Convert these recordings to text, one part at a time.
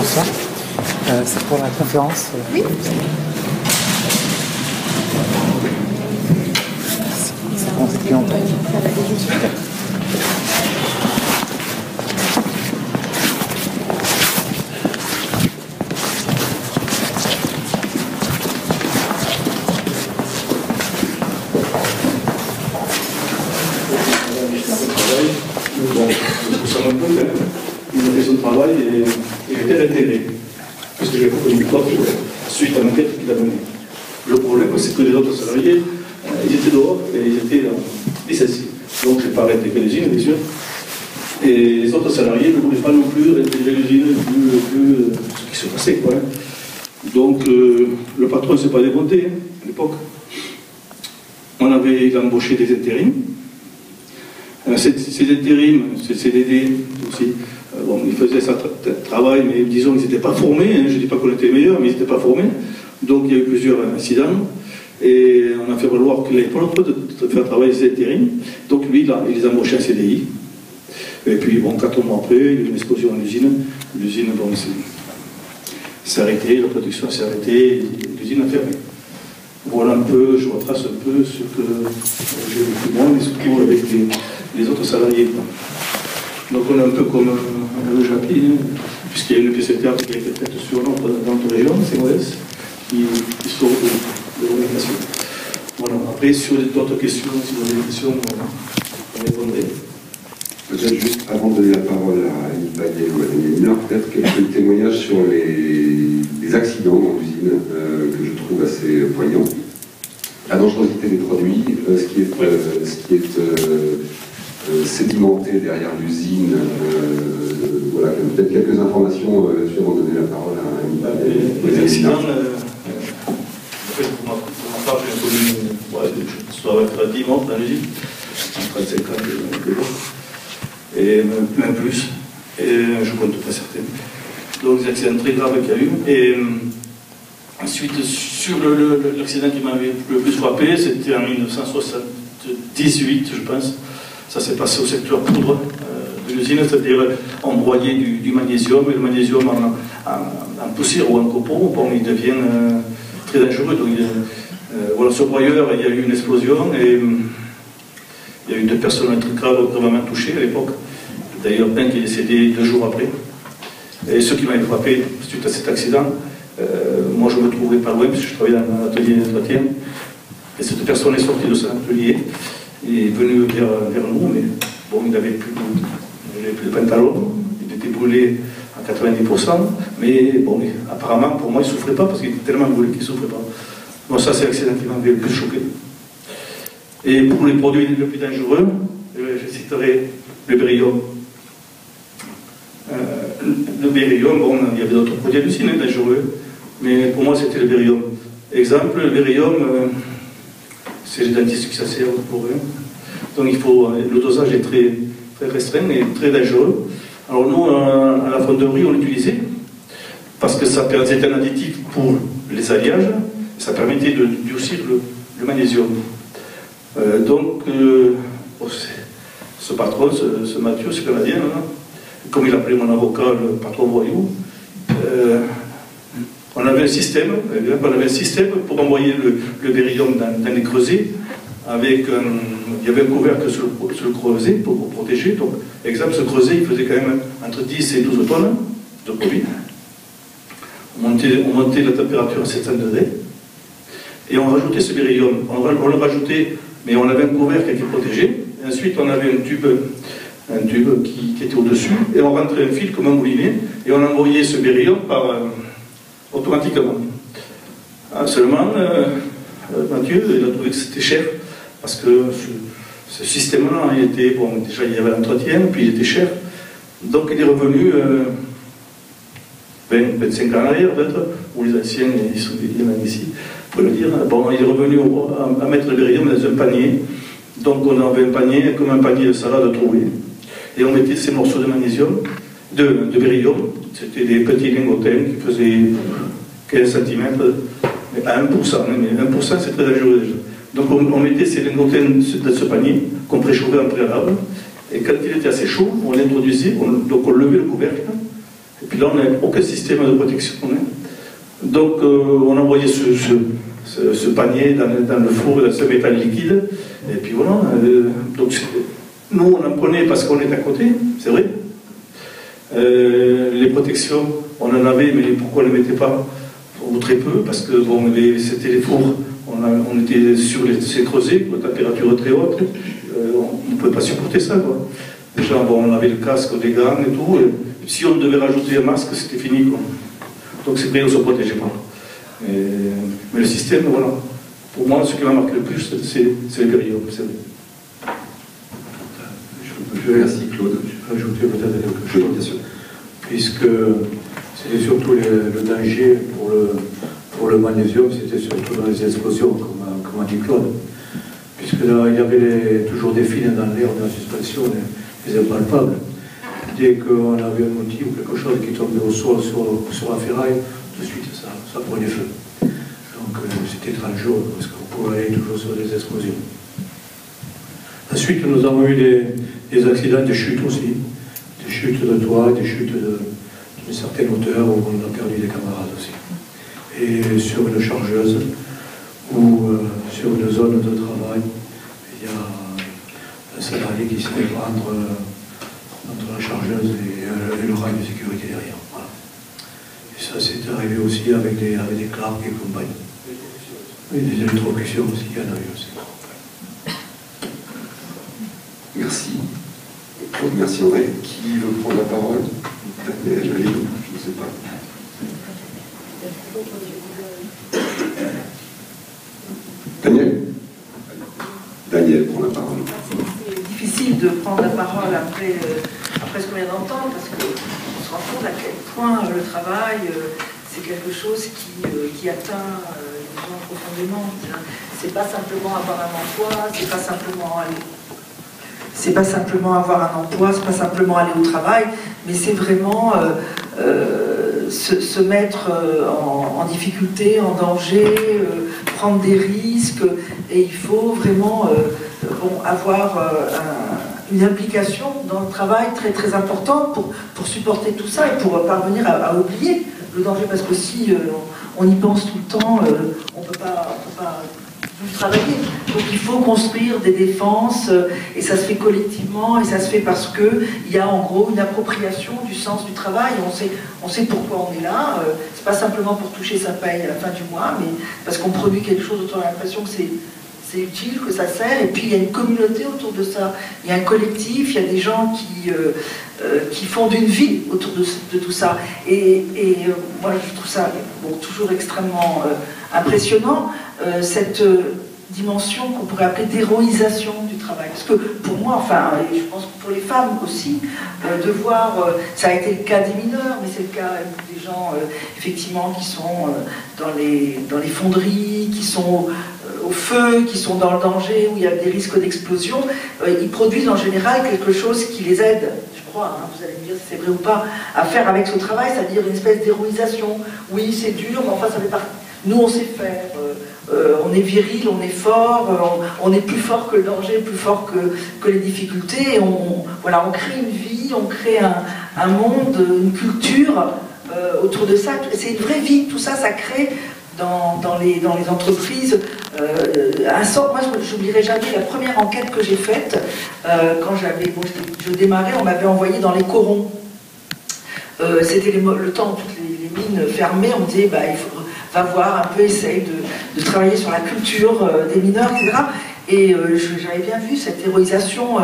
bonsoir. C'est pour la conférence. Oui. Ça commence depuis longtemps. Il a fait son travail et était réintégré. Parce que j'ai proposé une porte suite à l'enquête qu'il a menée. Le problème, c'est que les autres salariés, ils étaient dehors et ils étaient licenciés. Donc, je n'ai pas réintégré l'usine, bien sûr. Et les autres salariés ne voulaient pas non plus réintégrer l'usine, vu ce qui se passait, quoi. Donc, le patron ne s'est pas démonté, à l'époque. Il a embauché des intérims. Ces intérims, ces CDD aussi, bon, ils faisaient ça travail, mais disons qu'ils n'étaient pas formés, hein, je ne dis pas qu'on était meilleurs, mais ils n'étaient pas formés. Donc il y a eu plusieurs incidents, et on a fait valoir qu'il n'avait pas le droit de faire travailler ces intérims. Donc lui, il les a embauchés en CDI. Et puis, bon, 4 mois après, il y a eu une explosion à l'usine. L'usine, bon, s'est arrêtée, la production s'est arrêtée, l'usine a fermé. Voilà un peu, je retrace un peu ce que j'ai vécu moi, mais surtout avec les autres salariés. Donc on est un peu comme le Japy, hein, puisqu'il y a une pièce de théâtre qui a été faite sur dans notre région, c'est modeste, qui sort de l'organisation. Voilà. Après, sur d'autres questions, si vous avez des questions, on répondrait. Peut-être juste avant de donner la parole à Annie Payet ou à Daniel Miller, peut-être quelques témoignages sur les accidents dans l'usine que je trouve assez poignants. La dangerosité des produits, ce qui est sédimenté derrière l'usine, voilà, peut-être quelques informations là-dessus avant de donner la parole à Annie Payet. Les accidents, pour ma part, j'ai connu, je dois être 10 morts dans l'usine, entre 35 ans de l'eau. Et même plus, et je compte pas certaines. Donc des accidents très graves qu'il y a eu. Et ensuite, sur l'accident qui m'avait le plus frappé, c'était en 1978, je pense. Ça s'est passé au secteur poudre de l'usine, c'est-à-dire on broyait du magnésium, et le magnésium en poussière ou en copeaux, bon, il devient très dangereux. Donc, voilà, ce broyeur, il y a eu une explosion, et il y a eu 2 personnes très gravement touchées à l'époque. D'ailleurs, un qui est décédé 2 jours après. Et ce qui m'avait frappé suite à cet accident, moi je me trouvais pas loin, puisque je travaillais dans un atelier d'entretien. Et cette personne est sortie de son atelier, il est venu vers nous, mais bon, il n'avait plus de pantalon, il était brûlé à 90%, mais bon, apparemment, pour moi, il ne souffrait pas, parce qu'il était tellement brûlé qu'il ne souffrait pas. Bon, ça, c'est l'accident qui m'avait le plus choqué. Et pour les produits les plus dangereux, je citerai le bérium. Le bérium, bon, il y avait d'autres produits hallucinants dangereux, mais pour moi c'était le bérium. Exemple, le bérium, c'est les dentistes qui s'en servent pour eux. Donc le dosage est très, très restreint et très dangereux. Alors nous, à la fonderie, on l'utilisait parce que c'était un additif pour les alliages, ça permettait de durcir le magnésium. Donc, ce patron, ce Mathieu, ce Canadien, hein, comme il appelait mon avocat le patron voyou, on avait un système pour envoyer le bérium dans les creusets. Il y avait un couvercle sur le creuset pour protéger. Donc, exemple, ce creuset, il faisait quand même entre 10 et 12 tonnes de produit. On montait la température à 700 degrés et on rajoutait ce bérium. On le rajoutait, mais on avait un couvercle qui protégeait. Et ensuite, on avait un tube qui était au-dessus, et on rentrait un fil comme un moulinet, et on envoyait ce bérium automatiquement. Seulement, Mathieu, il a trouvé que c'était cher, parce que ce système-là, bon, déjà il y avait l'entretien, puis il était cher. Donc il est revenu 25 ans en arrière, peut-être, où les anciens, il y en a ici, pour le dire. Bon, il est revenu à mettre le bérium dans un panier. Donc on avait un panier, comme un panier de salade troué. Et on mettait ces morceaux de magnésium, de bérium. C'était des petits lingotins qui faisaient 15 cm, mais à 1%. Mais 1% c'est très dangereux déjà. Donc on mettait ces lingotins dans ce panier, qu'on préchauffait en préalable. Et quand il était assez chaud, on l'introduisait, donc on levait le couvercle. Et puis là, on n'a aucun système de protection. Donc, on envoyait ce panier dans le four, dans ce métal liquide, et puis voilà. Donc, nous, on en prenait parce qu'on est à côté, c'est vrai. Les protections, on en avait, mais pourquoi on ne les mettait pas? Ou très peu, parce que bon, c'était les fours, on était sur ces creusets, la température très haute, on ne pouvait pas supporter ça, quoi. Déjà, bon, on avait le casque, des gants et tout, et si on devait rajouter un masque, c'était fini, quoi. Donc c'est vrai, on ne se protégeait pas. Mais le système, voilà. Pour moi, ce qui m'a marqué le plus, c'est les périodes, c'est vrai. Merci Claude. Je peux ajouter peut-être quelque chose, bien sûr. Puisque c'était surtout le danger pour le magnésium, c'était surtout dans les explosions, comme a dit Claude. Puisque là, il y avait toujours des fils dans l'air, dans la suspension, les impalpables. Dès qu'on avait un outil ou quelque chose qui tombait au sol sur la ferraille, tout de suite ça prenait feu. Donc c'était dangereux parce qu'on pouvait aller toujours sur des explosions. Ensuite, nous avons eu des accidents de chute aussi, des chutes de toit, des chutes d'une certaine hauteur où on a perdu des camarades aussi. Et sur une chargeuse ou sur une zone de travail, il y a un salarié qui s'est fait prendre entre la chargeuse et le rail de sécurité derrière. Voilà. Et ça, c'est arrivé aussi avec des claques et compagnie. Oui, des électrocutions aussi, il y en a eu aussi. Merci. Claude, merci André. Qui veut prendre la parole? Daniel, je ne sais pas. Daniel prend la parole. C'est difficile de prendre la parole après ce qu'on vient d'entendre, parce qu'on se rend compte à quel point le travail, c'est quelque chose qui atteint les gens profondément. C'est pas simplement avoir un emploi, c'est pas simplement avoir un emploi, c'est pas simplement aller au travail, mais c'est vraiment se mettre en difficulté, en danger, prendre des risques, et il faut vraiment avoir une implication dans le travail très très importante pour supporter tout ça et pour parvenir à oublier le danger, parce que si on y pense tout le temps, on peut pas travailler. Donc il faut construire des défenses, et ça se fait collectivement, et ça se fait parce qu'il y a en gros une appropriation du sens du travail. On sait pourquoi on est là, c'est pas simplement pour toucher sa paye à la fin du mois, mais parce qu'on produit quelque chose dont on a l'impression que c'est utile, que ça sert, et puis il y a une communauté autour de ça, il y a un collectif, il y a des gens qui font une vie autour de tout ça, et moi je trouve ça toujours extrêmement impressionnant, cette dimension qu'on pourrait appeler d'héroïsation du travail. Parce que pour moi, enfin, et je pense que pour les femmes aussi, de voir, ça a été le cas des mineurs, mais c'est le cas des gens, effectivement, qui sont dans les fonderies, qui sont au feu, qui sont dans le danger, où il y a des risques d'explosion, ils produisent en général quelque chose qui les aide, je crois, vous allez me dire si c'est vrai ou pas, à faire avec ce travail, c'est-à-dire une espèce d'héroïsation. Oui, c'est dur, mais enfin, ça fait partie. Nous, on sait faire. On est viril, on est fort, on est plus fort que le danger, plus fort que les difficultés. Et on crée une vie, on crée un monde, une culture autour de ça. C'est une vraie vie. Tout ça, ça crée dans les entreprises un sort. Moi, je n'oublierai jamais la première enquête que j'ai faite quand je démarrais. On m'avait envoyé dans les corons. C'était le temps où toutes les mines fermées. On me disait, va voir un peu, essaye de travailler sur la culture des mineurs, etc. Et j'avais bien vu cette héroïsation,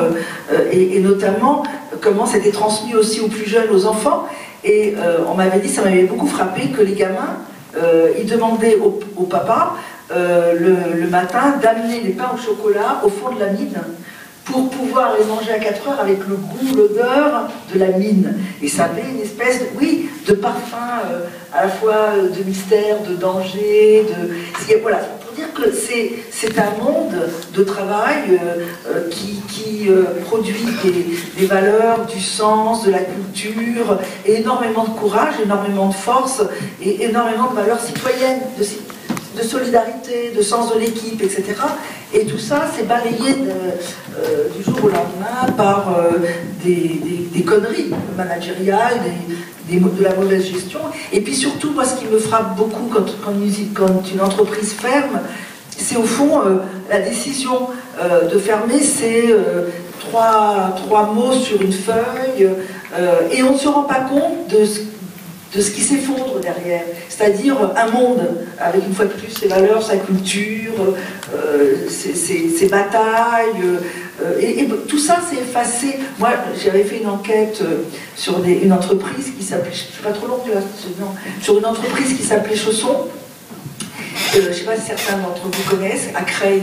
et notamment comment c'était transmis aussi aux plus jeunes, aux enfants. Et on m'avait dit, ça m'avait beaucoup frappé, que les gamins, ils demandaient au papa, le matin, d'amener les pains au chocolat au fond de la mine, pour pouvoir les manger à 4 heures avec le goût, l'odeur de la mine. Et ça avait une espèce de parfum à la fois de mystère, de danger, voilà, pour dire que c'est un monde de travail qui produit des valeurs, du sens, de la culture, et énormément de courage, énormément de force, et énormément de valeurs citoyennes, de solidarité, de sens de l'équipe, etc. Et tout ça, c'est balayé du jour au lendemain par des conneries managériales, de la mauvaise gestion. Et puis surtout, moi, ce qui me frappe beaucoup quand une entreprise ferme, c'est au fond la décision de fermer, c'est trois mots sur une feuille, et on ne se rend pas compte de ce qui s'effondre derrière, c'est-à-dire un monde avec, une fois de plus, ses valeurs, sa culture, ses batailles, et tout ça s'est effacé. Moi, j'avais fait une enquête sur une entreprise qui s'appelait, je ne suis pas trop longue, sur une entreprise qui s'appelait Chausson, je ne sais pas si certains d'entre vous connaissent, à Creil,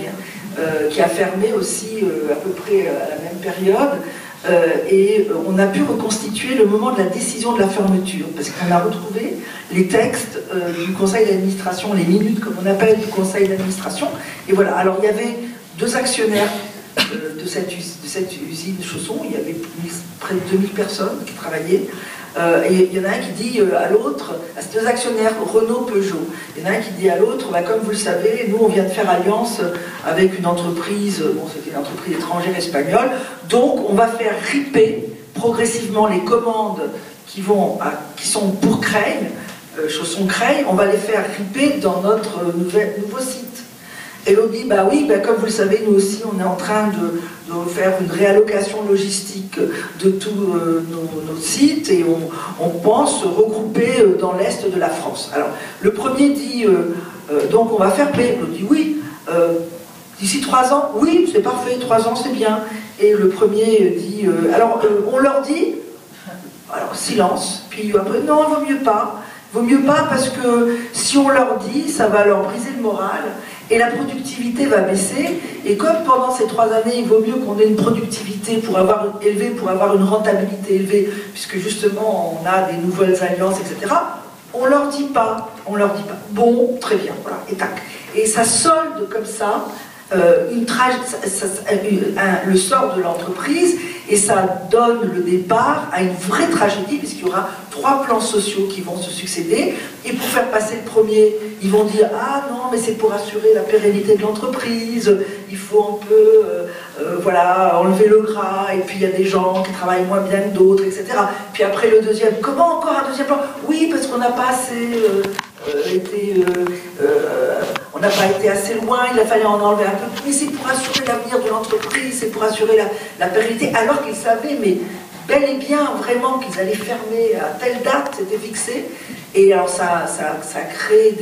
qui a fermé aussi à peu près à la même période. Et on a pu reconstituer le moment de la décision de la fermeture, parce qu'on a retrouvé les textes du conseil d'administration, les minutes comme on appelle du conseil d'administration, et voilà. Alors il y avait 2 actionnaires de cette usine de Chausson, il y avait près de 2000 personnes qui travaillaient, et il y en a un qui dit à l'autre, à ces 2 actionnaires, Renault, Peugeot, il y en a un qui dit à l'autre, bah, comme vous le savez, nous on vient de faire alliance avec une entreprise, bon c'était une entreprise étrangère espagnole, donc on va faire riper progressivement les commandes qui sont pour Creil, Chausson Creil, on va les faire riper dans notre nouveau site. Et l'autre dit, bah oui, bah comme vous le savez, nous aussi, on est en train de faire une réallocation logistique de tous nos sites et on pense regrouper dans l'Est de la France. Alors, le premier dit, donc on va faire payer. L'autre dit, oui, d'ici 3 ans, oui, c'est parfait, 3 ans, c'est bien. Et le premier dit, alors, on leur dit, alors silence, puis après, non, il vaut mieux pas. Vaut mieux pas parce que si on leur dit, ça va leur briser le moral et la productivité va baisser. Et comme pendant ces 3 années, il vaut mieux qu'on ait une productivité élevée pour avoir une rentabilité élevée, puisque justement on a des nouvelles alliances, etc. On leur dit pas. Bon, très bien, voilà, et tac. Et ça solde comme ça le sort de l'entreprise, et ça donne le départ à une vraie tragédie, puisqu'il y aura 3 plans sociaux qui vont se succéder, et pour faire passer le premier, ils vont dire « Ah non, mais c'est pour assurer la pérennité de l'entreprise, il faut un peu voilà, enlever le gras, et puis il y a des gens qui travaillent moins bien que d'autres, etc. » Puis après le deuxième, comment encore un deuxième plan? Oui, parce qu'on n'a pas assez... on n'a pas été assez loin, il a fallu en enlever un peu, mais c'est pour assurer l'avenir de l'entreprise, c'est pour assurer la pérennité, alors qu'ils savaient, mais bel et bien vraiment qu'ils allaient fermer à telle date, c'était fixé, et alors ça crée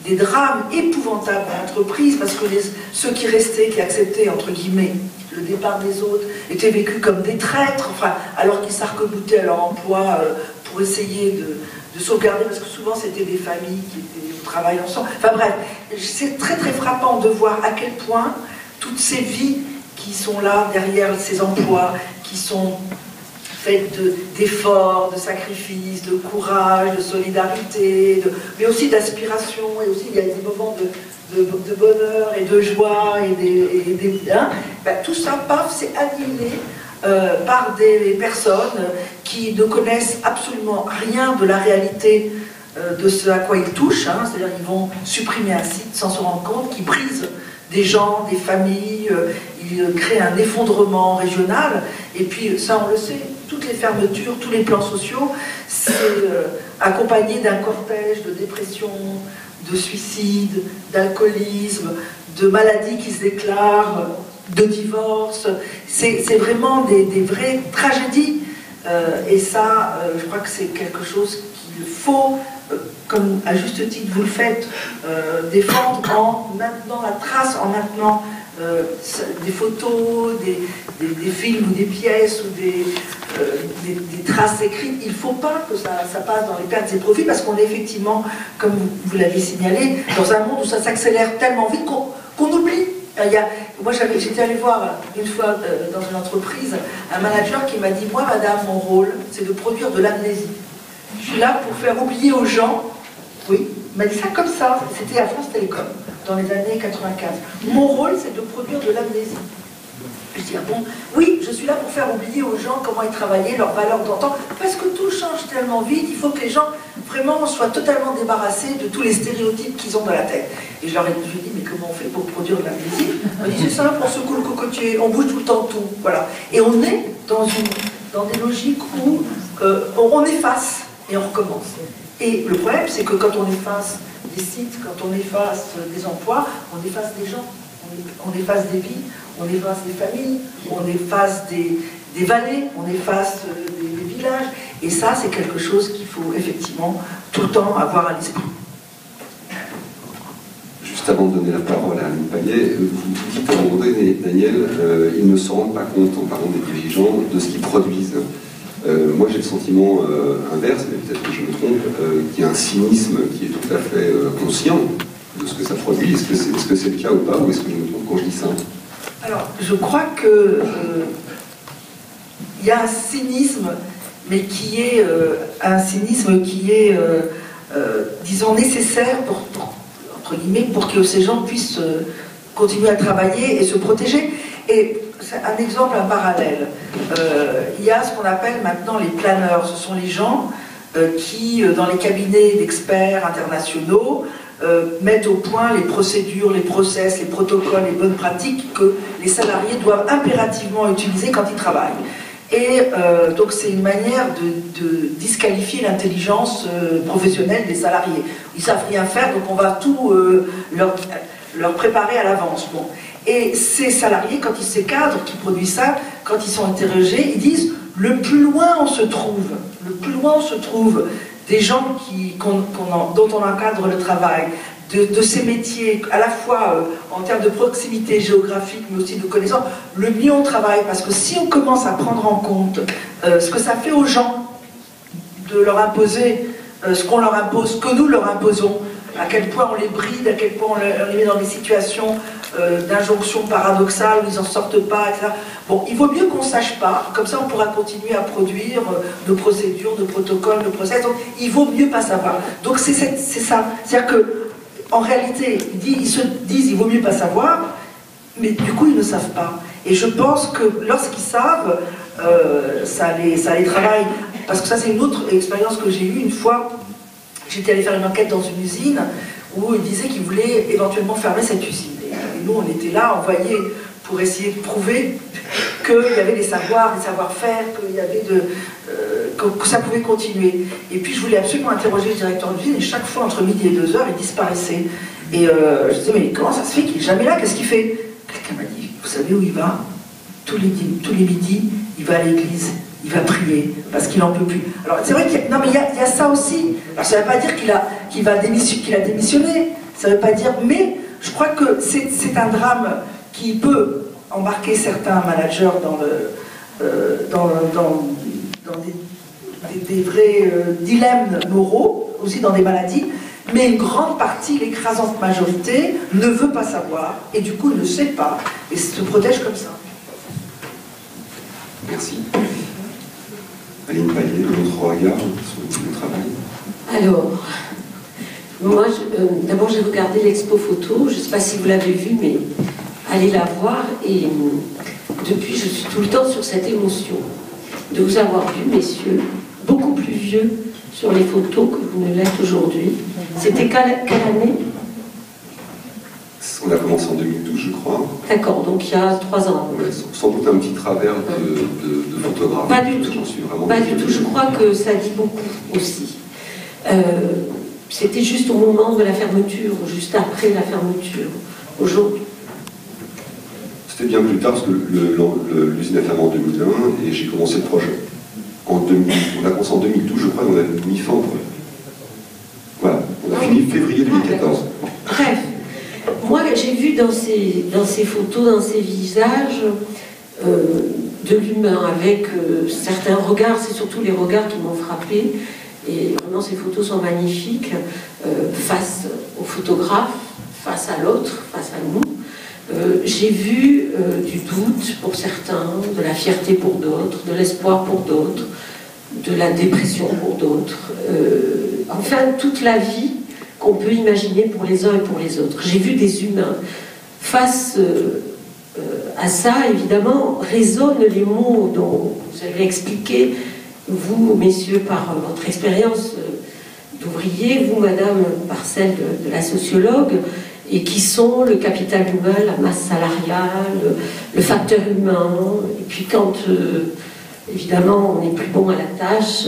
des drames épouvantables dans l'entreprise, parce que ceux qui restaient, qui acceptaient, entre guillemets, le départ des autres, étaient vécus comme des traîtres, enfin, alors qu'ils s'arc-boutaient à leur emploi pour essayer de sauvegarder, parce que souvent c'était des familles qui étaient au travail ensemble. Enfin bref, c'est très très frappant de voir à quel point toutes ces vies qui sont là derrière ces emplois, qui sont faites d'efforts, de sacrifices, de courage, de solidarité, mais aussi d'aspiration, et aussi il y a des moments de bonheur et de joie, tout ça, paf, c'est annihilé par des personnes qui ne connaissent absolument rien de la réalité de ce à quoi ils touchent, c'est-à-dire qu'ils vont supprimer un site sans se rendre compte, qui brisent des gens, des familles, ils créent un effondrement régional, et puis ça on le sait, toutes les fermetures, tous les plans sociaux, c'est accompagné d'un cortège de dépression, de suicide, d'alcoolisme, de maladies qui se déclarent, de divorce, c'est vraiment des vraies tragédies, et ça, je crois que c'est quelque chose qu'il faut, comme à juste titre vous le faites, défendre en maintenant la trace, en maintenant des photos, des films ou des pièces ou des traces écrites. Il ne faut pas que ça passe dans les pertes et profits, parce qu'on est effectivement, comme vous l'avez signalé, dans un monde où ça s'accélère tellement vite qu'on oublie. Moi j'étais allée voir une fois dans une entreprise un manager qui m'a dit « Moi madame, mon rôle c'est de produire de l'amnésie. Je suis là pour faire oublier aux gens. » Oui, il m'a dit ça comme ça, c'était à France Télécom, dans les années 95. Mon rôle c'est de produire de l'amnésie. Je dis, ah bon, oui, je suis là pour faire oublier aux gens comment ils travaillaient, leurs valeurs d'antan, parce que tout change tellement vite, il faut que les gens vraiment soient totalement débarrassés de tous les stéréotypes qu'ils ont dans la tête. Et je leur ai dit, mais comment on fait pour produire de la musique? On dit, c'est simple, on secoue le cocotier, on bouge tout le temps tout, voilà. Et on est dans des logiques où on efface et on recommence. Et le problème, c'est que quand on efface des sites, quand on efface des emplois, on efface des gens, on efface des vies, on efface des familles, on efface des vallées, on efface des villages. Et ça, c'est quelque chose qu'il faut effectivement tout le temps avoir à l'esprit. Juste avant de donner la parole à Aline Payet, vous dites à un moment donné, Daniel, ils ne se rendent pas compte, en parlant des dirigeants, de ce qu'ils produisent. Moi, j'ai le sentiment inverse, mais peut-être que je me trompe, qu'il y a un cynisme qui est tout à fait conscient de ce que ça produit. Est-ce que c'est le cas ou pas, ou est-ce que je me trompe quand je dis ça? Alors, je crois que il y a un cynisme, mais qui est un cynisme qui est, disons, nécessaire entre guillemets, pour que ces gens puissent continuer à travailler et se protéger. Et c'est un exemple, un parallèle. Il y a ce qu'on appelle maintenant les planeurs. Ce sont les gens qui, dans les cabinets d'experts internationaux, mettent au point les procédures, les process, les protocoles, les bonnes pratiques que les salariés doivent impérativement utiliser quand ils travaillent. Et donc c'est une manière de disqualifier l'intelligence professionnelle des salariés. Ils savent rien faire, donc on va tout leur préparer à l'avance. Bon. Et ces salariés, quand ces cadres qui produisent ça, quand ils sont interrogés, ils disent le plus loin on se trouve des gens dont on encadre le travail, de ces métiers, à la fois en termes de proximité géographique, mais aussi de connaissance, le mieux on travaille. Parce que si on commence à prendre en compte ce que ça fait aux gens de leur imposer ce qu'on leur impose, ce que nous leur imposons, à quel point on les bride, à quel point on les met dans des situations d'injonction paradoxale où ils n'en sortent pas, etc. Bon, il vaut mieux qu'on ne sache pas, comme ça on pourra continuer à produire nos procédures, nos protocoles, nos process. Donc il vaut mieux pas savoir. Donc c'est ça. C'est-à-dire que en réalité, ils se disent il vaut mieux pas savoir, mais du coup ils ne savent pas. Et je pense que lorsqu'ils savent, ça les travaille. Parce que ça c'est une autre expérience que j'ai eue une fois. J'étais allée faire une enquête dans une usine où ils disaient qu'ils voulaient éventuellement fermer cette usine. Et nous on était là, on voyait pour essayer de prouver qu'il y avait des savoirs, des savoir-faire, qu'il y avait que ça pouvait continuer. Et puis je voulais absolument interroger le directeur de l'usine, et chaque fois entre midi et 2h, il disparaissait. Et je disais, mais comment ça se fait qu'il n'est jamais là? Qu'est-ce qu'il fait? Quelqu'un m'a dit, vous savez où il va? Tous les midis, il va à l'église, il va prier, parce qu'il n'en peut plus. Alors c'est vrai qu'il y a ça aussi. Alors ça ne veut pas dire qu'il a démissionné, ça ne veut pas dire, mais je crois que c'est un drame qui peut embarquer certains managers dans des vrais dilemmes moraux, aussi dans des maladies, mais une grande partie, l'écrasante majorité, ne veut pas savoir, et du coup ne sait pas, et se protège comme ça. Merci. Aline Payet, votre regard sur le travail? Alors, moi, d'abord j'ai regardé l'expo photo, je ne sais pas si vous l'avez vue, mais allez la voir, et depuis je suis tout le temps sur cette émotion de vous avoir vu, messieurs, beaucoup plus vieux sur les photos que vous ne l'êtes aujourd'hui. C'était quelle année? On a commencé en 2012, je crois. D'accord, donc il y a 3 ans. Ouais, sans doute un petit travers de photographe. Pas du tout. Pas du tout. Je crois que ça dit beaucoup aussi. C'était juste au moment de la fermeture, juste après la fermeture. Aujourd'hui. C'était bien plus tard, parce que l'usine a fermé en 2001 et j'ai commencé le projet. On a commencé en 2012, je crois, et on a mis fin au projet. Voilà, on a fini février 2014. Bref. Moi, j'ai vu dans ces photos, dans ces visages, de l'humain, avec certains regards, c'est surtout les regards qui m'ont frappé, et vraiment ces photos sont magnifiques, face au photographe, face à l'autre, face à nous. J'ai vu du doute pour certains, de la fierté pour d'autres, de l'espoir pour d'autres, de la dépression pour d'autres, enfin toute la vie qu'on peut imaginer pour les uns et pour les autres. J'ai vu des humains. Face à ça, évidemment, résonnent les mots dont vous avez expliqué, vous, messieurs, par votre expérience d'ouvriers, vous, madame Parcel, de la sociologue, et qui sont le capital humain, la masse salariale, le facteur humain, et puis quand, évidemment, on n'est plus bon à la tâche,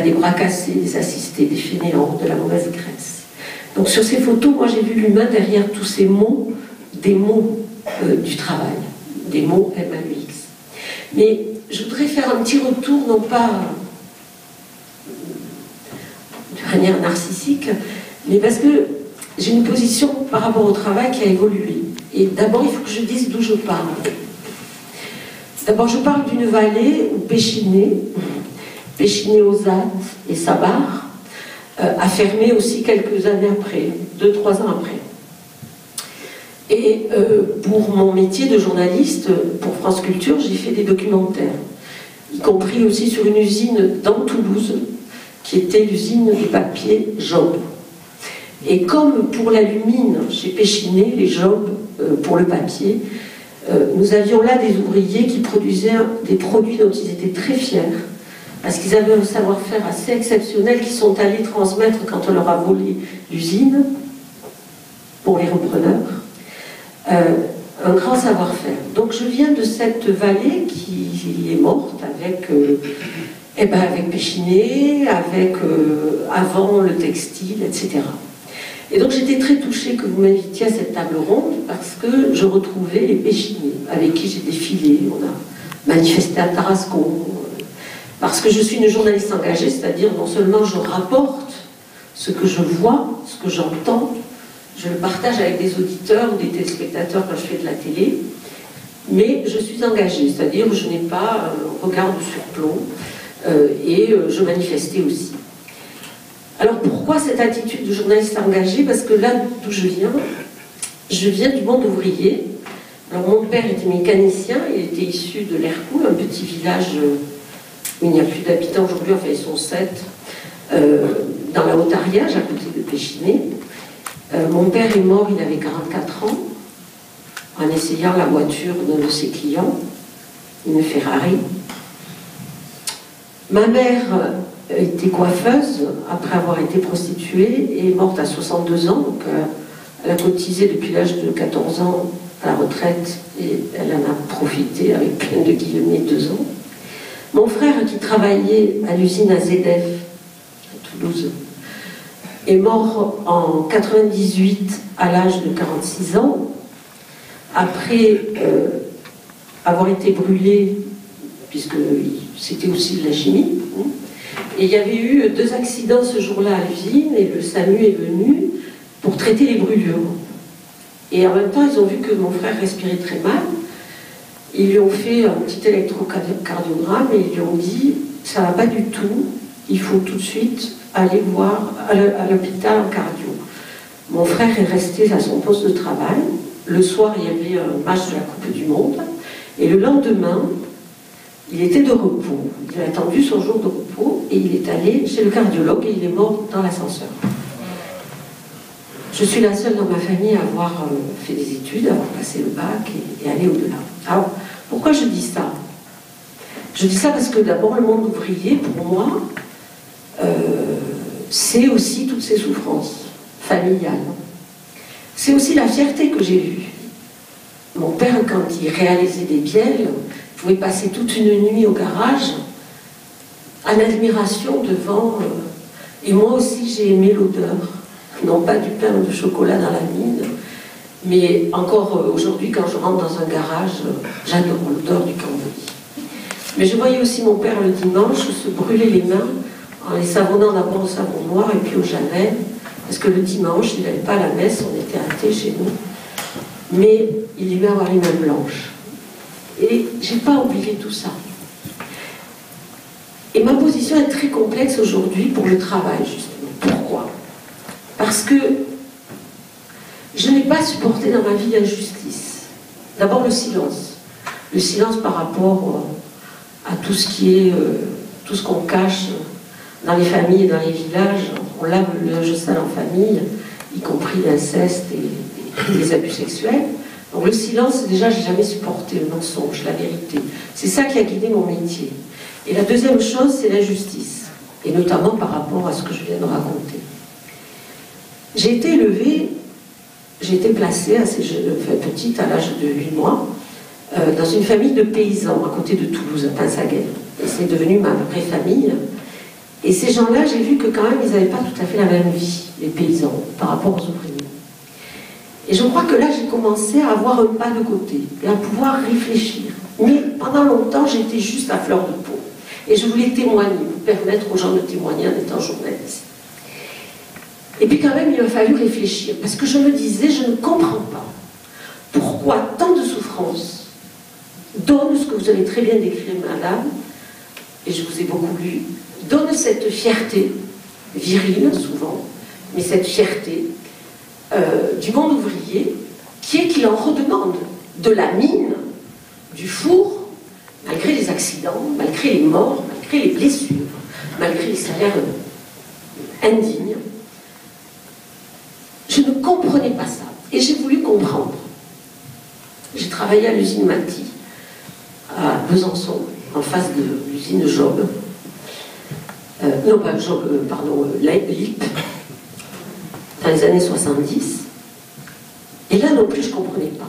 des bras cassés, des assistés, des fainéants, de la mauvaise graisse. Donc sur ces photos, moi j'ai vu l'humain derrière tous ces mots, des mots du travail, des mots MAUX. Mais je voudrais faire un petit retour, non pas de manière narcissique, mais parce que j'ai une position par rapport au travail qui a évolué. Et d'abord, il faut que je dise d'où je parle. D'abord, je parle d'une vallée où Péchiné, Ozat et Sabar, a fermé aussi quelques années après, 2-3 ans après. Et pour mon métier de journaliste, pour France Culture, j'ai fait des documentaires, y compris aussi sur une usine dans Toulouse, qui était l'usine du papier Job. Et comme pour l'alumine chez Péchiné, les Job pour le papier, nous avions là des ouvriers qui produisaient des produits dont ils étaient très fiers, parce qu'ils avaient un savoir-faire assez exceptionnel qu'ils sont allés transmettre quand on leur a volé l'usine, pour les repreneurs, un grand savoir-faire. Donc je viens de cette vallée qui est morte avec, avec Péchiné, avec avant le textile, etc. Et donc j'étais très touchée que vous m'invitiez à cette table ronde parce que je retrouvais les Péchinés avec qui j'ai défilé. On a manifesté à Tarascon. Parce que je suis une journaliste engagée, c'est-à-dire non seulement je rapporte ce que je vois, ce que j'entends, je le partage avec des auditeurs ou des téléspectateurs quand je fais de la télé, mais je suis engagée, c'est-à-dire je n'ai pas un regard de surplomb et je manifestais aussi. Alors pourquoi cette attitude de journaliste engagé? Parce que là d'où je viens du monde ouvrier. Alors mon père était mécanicien, il était issu de l'Hercou, un petit village où il n'y a plus d'habitants aujourd'hui, enfin ils sont 7, dans la Haute-Ariège, à côté de Péchiné. Mon père est mort, il avait 44 ans, en essayant la voiture d'un de ses clients, une Ferrari. Ma mère était coiffeuse, après avoir été prostituée, et est morte à 62 ans, donc elle a cotisé depuis l'âge de 14 ans à la retraite, et elle en a profité avec plein de guillemets 2 ans. Mon frère, qui travaillait à l'usine AZF, à Toulouse, est mort en 98 à l'âge de 46 ans, après avoir été brûlé, puisque c'était aussi de la chimie. Et il y avait eu 2 accidents ce jour-là à l'usine, et le SAMU est venu pour traiter les brûlures. Et en même temps, ils ont vu que mon frère respirait très mal. Ils lui ont fait un petit électrocardiogramme et ils lui ont dit « ça ne va pas du tout, il faut tout de suite aller voir à l'hôpital en cardio ». Mon frère est resté à son poste de travail. Le soir, il y avait un match de la Coupe du Monde. Et le lendemain, il était de repos. Il a attendu son jour de repos et il est allé chez le cardiologue et il est mort dans l'ascenseur. Je suis la seule dans ma famille à avoir fait des études, à avoir passé le bac et aller au-delà. Alors, pourquoi je dis ça? Je dis ça parce que d'abord, le monde ouvrier, pour moi, c'est aussi toutes ces souffrances familiales. C'est aussi la fierté que j'ai vue. Mon père, quand il réalisait des bielles, pouvait passer toute une nuit au garage, en admiration devant... et moi aussi, j'ai aimé l'odeur. Non pas du pain de chocolat dans la mine, mais encore aujourd'hui, quand je rentre dans un garage, j'adore l'odeur du cambouis. Mais je voyais aussi mon père le dimanche se brûler les mains en les savonnant d'abord au savon noir et puis au Javel, parce que le dimanche, il n'allait pas à la messe, on était athées chez nous, mais il aimait avoir les mains blanches. Et j'ai pas oublié tout ça. Et ma position est très complexe aujourd'hui pour le travail, justement. Pourquoi ? Parce que je n'ai pas supporté dans ma vie l'injustice. D'abord le silence. Le silence par rapport à tout ce qui est, tout ce qu'on cache dans les familles et dans les villages. On lave le linge sale en famille, y compris l'inceste et les abus sexuels. Donc le silence, déjà, j'ai jamais supporté le mensonge, la vérité. C'est ça qui a guidé mon métier. Et la deuxième chose, c'est l'injustice. et notamment par rapport à ce que je viens de raconter. J'ai été élevée, j'ai été placée assez jeune, petite, à l'âge de 8 mois, dans une famille de paysans à côté de Toulouse, à Pinsaguet. C'est devenu ma vraie famille. Et ces gens-là, j'ai vu que quand même, ils n'avaient pas tout à fait la même vie, les paysans, par rapport aux ouvriers. Et je crois que là, j'ai commencé à avoir un pas de côté et à pouvoir réfléchir. Mais pendant longtemps, j'étais juste à fleur de peau. Et je voulais témoigner, permettre aux gens de témoigner en étant journaliste. Et puis quand même, il a fallu réfléchir, parce que je me disais, je ne comprends pas pourquoi tant de souffrances donnent ce que vous avez très bien décrit, madame, et je vous ai beaucoup lu, donne cette fierté, virile souvent, mais cette fierté du monde ouvrier, qui est qu'il en redemande de la mine, du four, malgré les accidents, malgré les morts, malgré les blessures, malgré les salaires indignes. Je ne comprenais pas ça, et j'ai voulu comprendre. J'ai travaillé à l'usine Maty, à Besançon, en face de l'usine Job. Non, pas Job, pardon, LIP, dans les années 70. Et là non plus, je ne comprenais pas.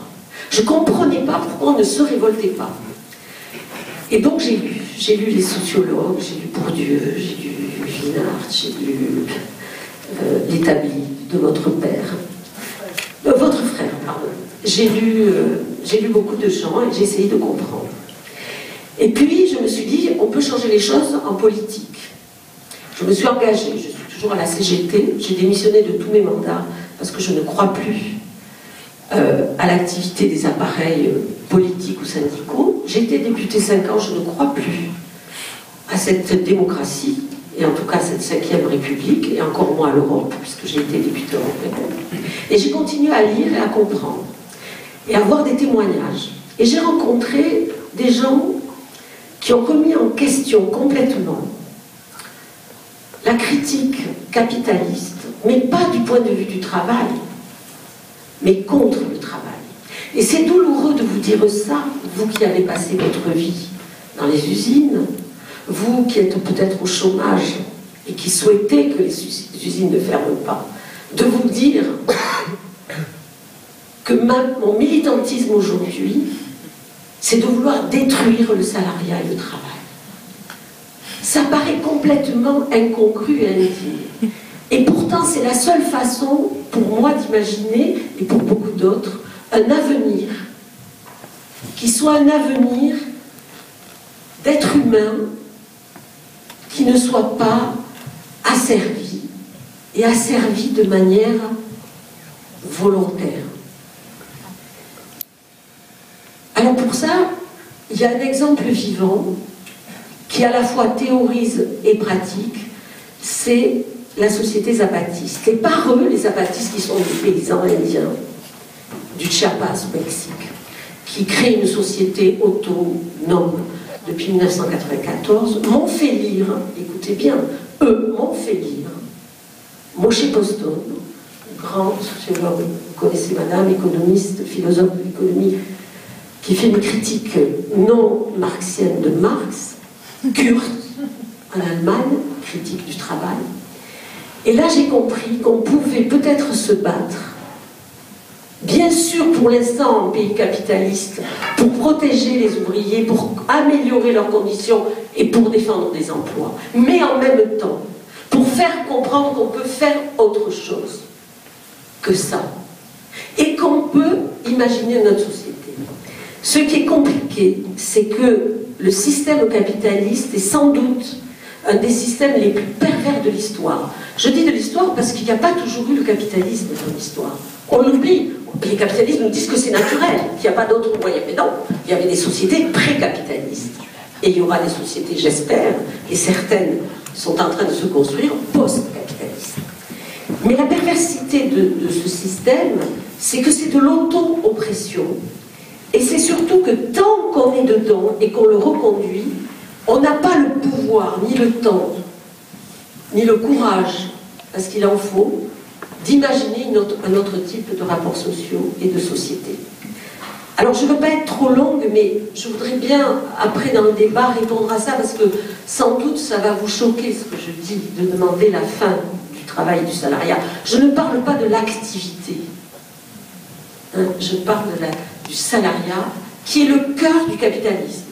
Je ne comprenais pas pourquoi on ne se révoltait pas. Et donc j'ai lu les sociologues, j'ai lu Bourdieu, j'ai lu Ginard, j'ai lu l'établi de votre père, votre frère, pardon. J'ai lu beaucoup de gens et j'ai essayé de comprendre. Et puis je me suis dit, on peut changer les choses en politique. Je me suis engagée, je suis toujours à la CGT, j'ai démissionné de tous mes mandats parce que je ne crois plus à l'activité des appareils politiques ou syndicaux. J'ai été députée 5 ans, je ne crois plus à cette démocratie, et en tout cas à cette 5e République, et encore moins à l'Europe, puisque j'ai été députée européenne. Et j'ai continué à lire et à comprendre, et à voir des témoignages. Et j'ai rencontré des gens qui ont remis en question complètement la critique capitaliste, mais pas du point de vue du travail, mais contre le travail. Et c'est douloureux de vous dire ça, vous qui avez passé votre vie dans les usines, vous qui êtes peut-être au chômage et qui souhaitez que les usines ne ferment pas, de vous dire que mon militantisme aujourd'hui, c'est de vouloir détruire le salariat et le travail. Ça paraît complètement incongru et indigne. Et pourtant, c'est la seule façon, pour moi, d'imaginer, et pour beaucoup d'autres, un avenir qui soit un avenir d'être humain qui ne soit pas asservi, et asservi de manière volontaire. Alors pour ça, il y a un exemple vivant qui à la fois théorise et pratique, c'est la société zapatiste. Et par eux, les zapatistes qui sont des paysans indiens du Chiapas au Mexique, qui créent une société autonome depuis 1994, m'ont fait lire, écoutez bien, eux m'ont fait lire Moshe Postone, grand sociologue, vous connaissez madame, économiste, philosophe de l'économie, qui fait une critique non marxienne de Marx, Kurt, en Allemagne, critique du travail. Et là, j'ai compris qu'on pouvait peut-être se battre, bien sûr pour l'instant en pays capitaliste, pour protéger les ouvriers, pour améliorer leurs conditions et pour défendre des emplois, mais en même temps, pour faire comprendre qu'on peut faire autre chose que ça, et qu'on peut imaginer notre société. Ce qui est compliqué, c'est que le système capitaliste est sans doute un des systèmes les plus pervers de l'histoire. Je dis de l'histoire parce qu'il n'y a pas toujours eu le capitalisme dans l'histoire. On l'oublie. Les capitalistes nous disent que c'est naturel, qu'il n'y a pas d'autre moyen. Mais non, il y avait des sociétés pré-capitalistes. Et il y aura des sociétés, j'espère, et certaines sont en train de se construire post-capitalistes. Mais la perversité de ce système, c'est que c'est de l'auto-oppression. Et c'est surtout que tant qu'on est dedans et qu'on le reconduit, on n'a pas le pouvoir, ni le temps, ni le courage, parce qu'il en faut, d'imaginer un autre type de rapports sociaux et de société. Alors je ne veux pas être trop longue, mais je voudrais bien, après dans le débat, répondre à ça, parce que sans doute ça va vous choquer ce que je dis, de demander la fin du travail et du salariat. Je ne parle pas de l'activité, hein, je parle du salariat, qui est le cœur du capitalisme.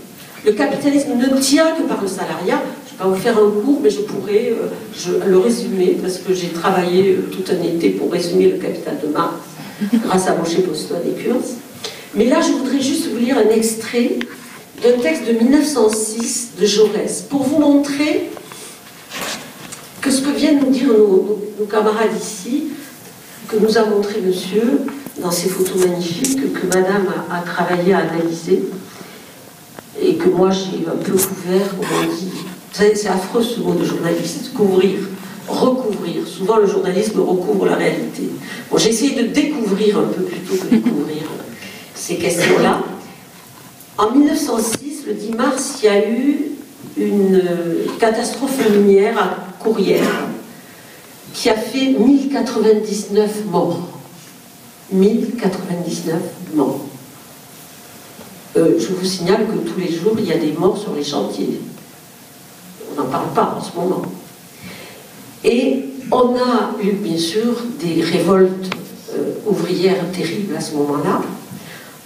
Le capitalisme ne tient que par le salariat. Je ne vais pas vous faire un cours, mais je pourrais le résumer, parce que j'ai travaillé tout un été pour résumer le Capital de Marx, grâce à Moshe Boston et Kurz. Mais là, je voudrais juste vous lire un extrait d'un texte de 1906 de Jaurès, pour vous montrer que ce que viennent nous dire nos camarades ici, que nous a montré monsieur, dans ces photos magnifiques, que madame a travaillé à analyser, et que moi j'ai un peu couvert, comme on dit. C'est affreux ce mot de journaliste, couvrir, recouvrir. Souvent le journalisme recouvre la réalité. Bon, j'ai essayé de découvrir un peu plutôt que découvrir ces questions-là. En 1906, le 10 mars, il y a eu une catastrophe minière à Courrières qui a fait 1099 morts. 1099 morts. Je vous signale que tous les jours, il y a des morts sur les chantiers. On n'en parle pas en ce moment. Et on a eu, bien sûr, des révoltes ouvrières terribles à ce moment-là,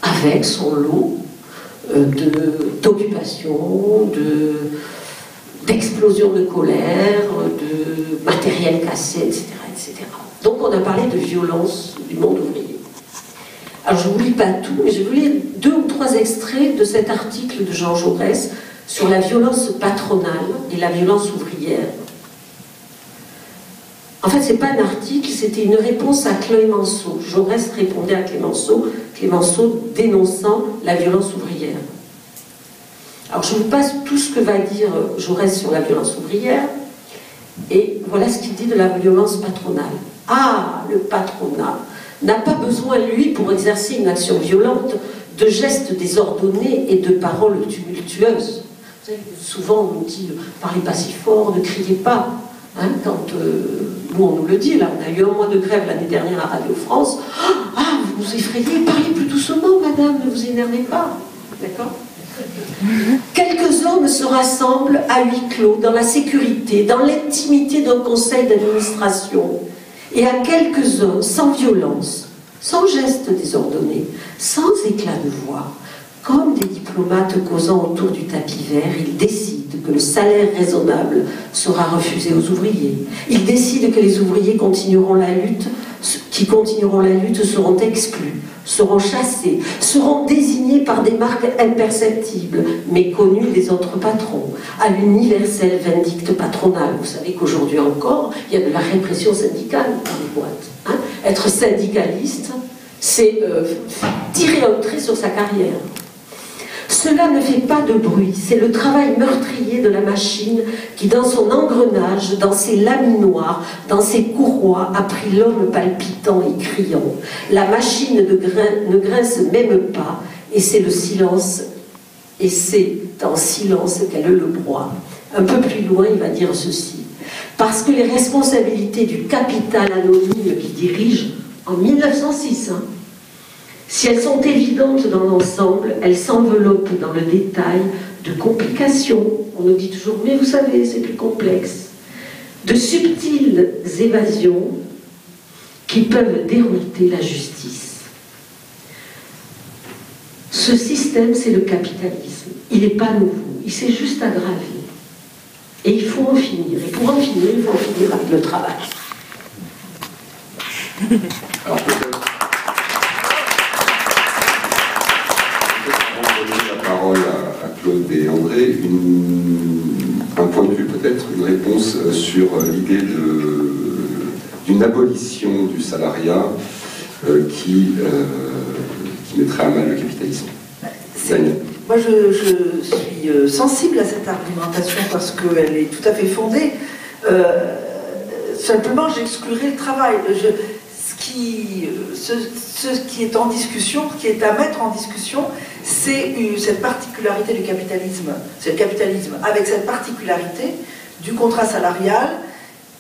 avec son lot d'occupation, d'explosion de colère, de matériel cassé, etc., etc. Donc on a parlé de violence du monde ouvrier. Alors je ne vous lis pas tout, mais je vous lis 2 ou 3 extraits de cet article de Jean Jaurès sur la violence patronale et la violence ouvrière. En fait, ce n'est pas un article, c'était une réponse à Clémenceau. Jaurès répondait à Clémenceau, Clémenceau dénonçant la violence ouvrière. Alors je vous passe tout ce que va dire Jaurès sur la violence ouvrière, et voilà ce qu'il dit de la violence patronale. Ah, le patronat n'a pas besoin, lui, pour exercer une action violente, de gestes désordonnés et de paroles tumultueuses. Vous savez, souvent on nous dit « parlez pas si fort, ne criez pas ». Hein, quand nous on nous le dit, là, on a eu 1 mois de grève l'année dernière à Radio France. Ah, vous nous effrayez, parlez plus doucement, madame, ne vous énervez pas. D'accord ? Quelques hommes se rassemblent à huis clos, dans la sécurité, dans l'intimité d'un conseil d'administration. Et à quelques hommes, sans violence, sans gestes désordonnés, sans éclat de voix, comme des diplomates causant autour du tapis vert, ils décident que le salaire raisonnable sera refusé aux ouvriers. Ils décident que les ouvriers continueront la lutte, seront exclus, seront chassés, seront désignés par des marques imperceptibles, mais connues des autres patrons, à l'universelle vindicte patronale. Vous savez qu'aujourd'hui encore, il y a de la répression syndicale dans les boîtes. Hein. Être syndicaliste, c'est tirer un trait sur sa carrière. Cela ne fait pas de bruit, c'est le travail meurtrier de la machine qui, dans son engrenage, dans ses laminoirs, dans ses courroies, a pris l'homme palpitant et criant. La machine ne grince même pas, et c'est le silence, et c'est en silence qu'elle le broie. Un peu plus loin, il va dire ceci. Parce que les responsabilités du capital anonyme qui dirige, en 1906, si elles sont évidentes dans l'ensemble, elles s'enveloppent dans le détail de complications. On nous dit toujours, mais vous savez, c'est plus complexe. De subtiles évasions qui peuvent dérouter la justice. Ce système, c'est le capitalisme. Il n'est pas nouveau, il s'est juste aggravé. Et il faut en finir. Et pour en finir, il faut en finir avec le travail. Alors, parole à Claude et André, un point de vue peut-être, une réponse sur l'idée d'une abolition du salariat qui mettrait à mal le capitalisme. Moi je suis sensible à cette argumentation parce qu'elle est tout à fait fondée. Simplement j'exclurai le travail. Ce qui est en discussion, ce qui est à mettre en discussion, c'est cette particularité du capitalisme. C'est le capitalisme avec cette particularité du contrat salarial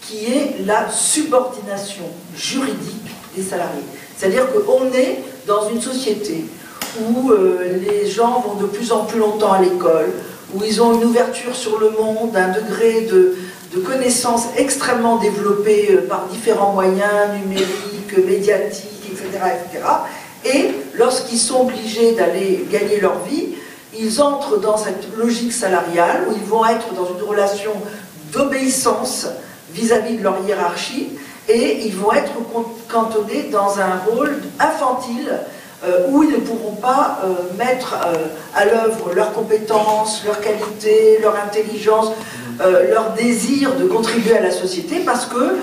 qui est la subordination juridique des salariés. C'est-à-dire qu'on est dans une société où les gens vont de plus en plus longtemps à l'école, où ils ont une ouverture sur le monde, un degré de connaissances extrêmement développé par différents moyens numériques, médiatiques, etc. Et lorsqu'ils sont obligés d'aller gagner leur vie, ils entrent dans cette logique salariale où ils vont être dans une relation d'obéissance vis-à-vis de leur hiérarchie et ils vont être cantonnés dans un rôle infantile où ils ne pourront pas mettre à l'œuvre leurs compétences, leurs qualités, leur intelligence, leur désir de contribuer à la société parce que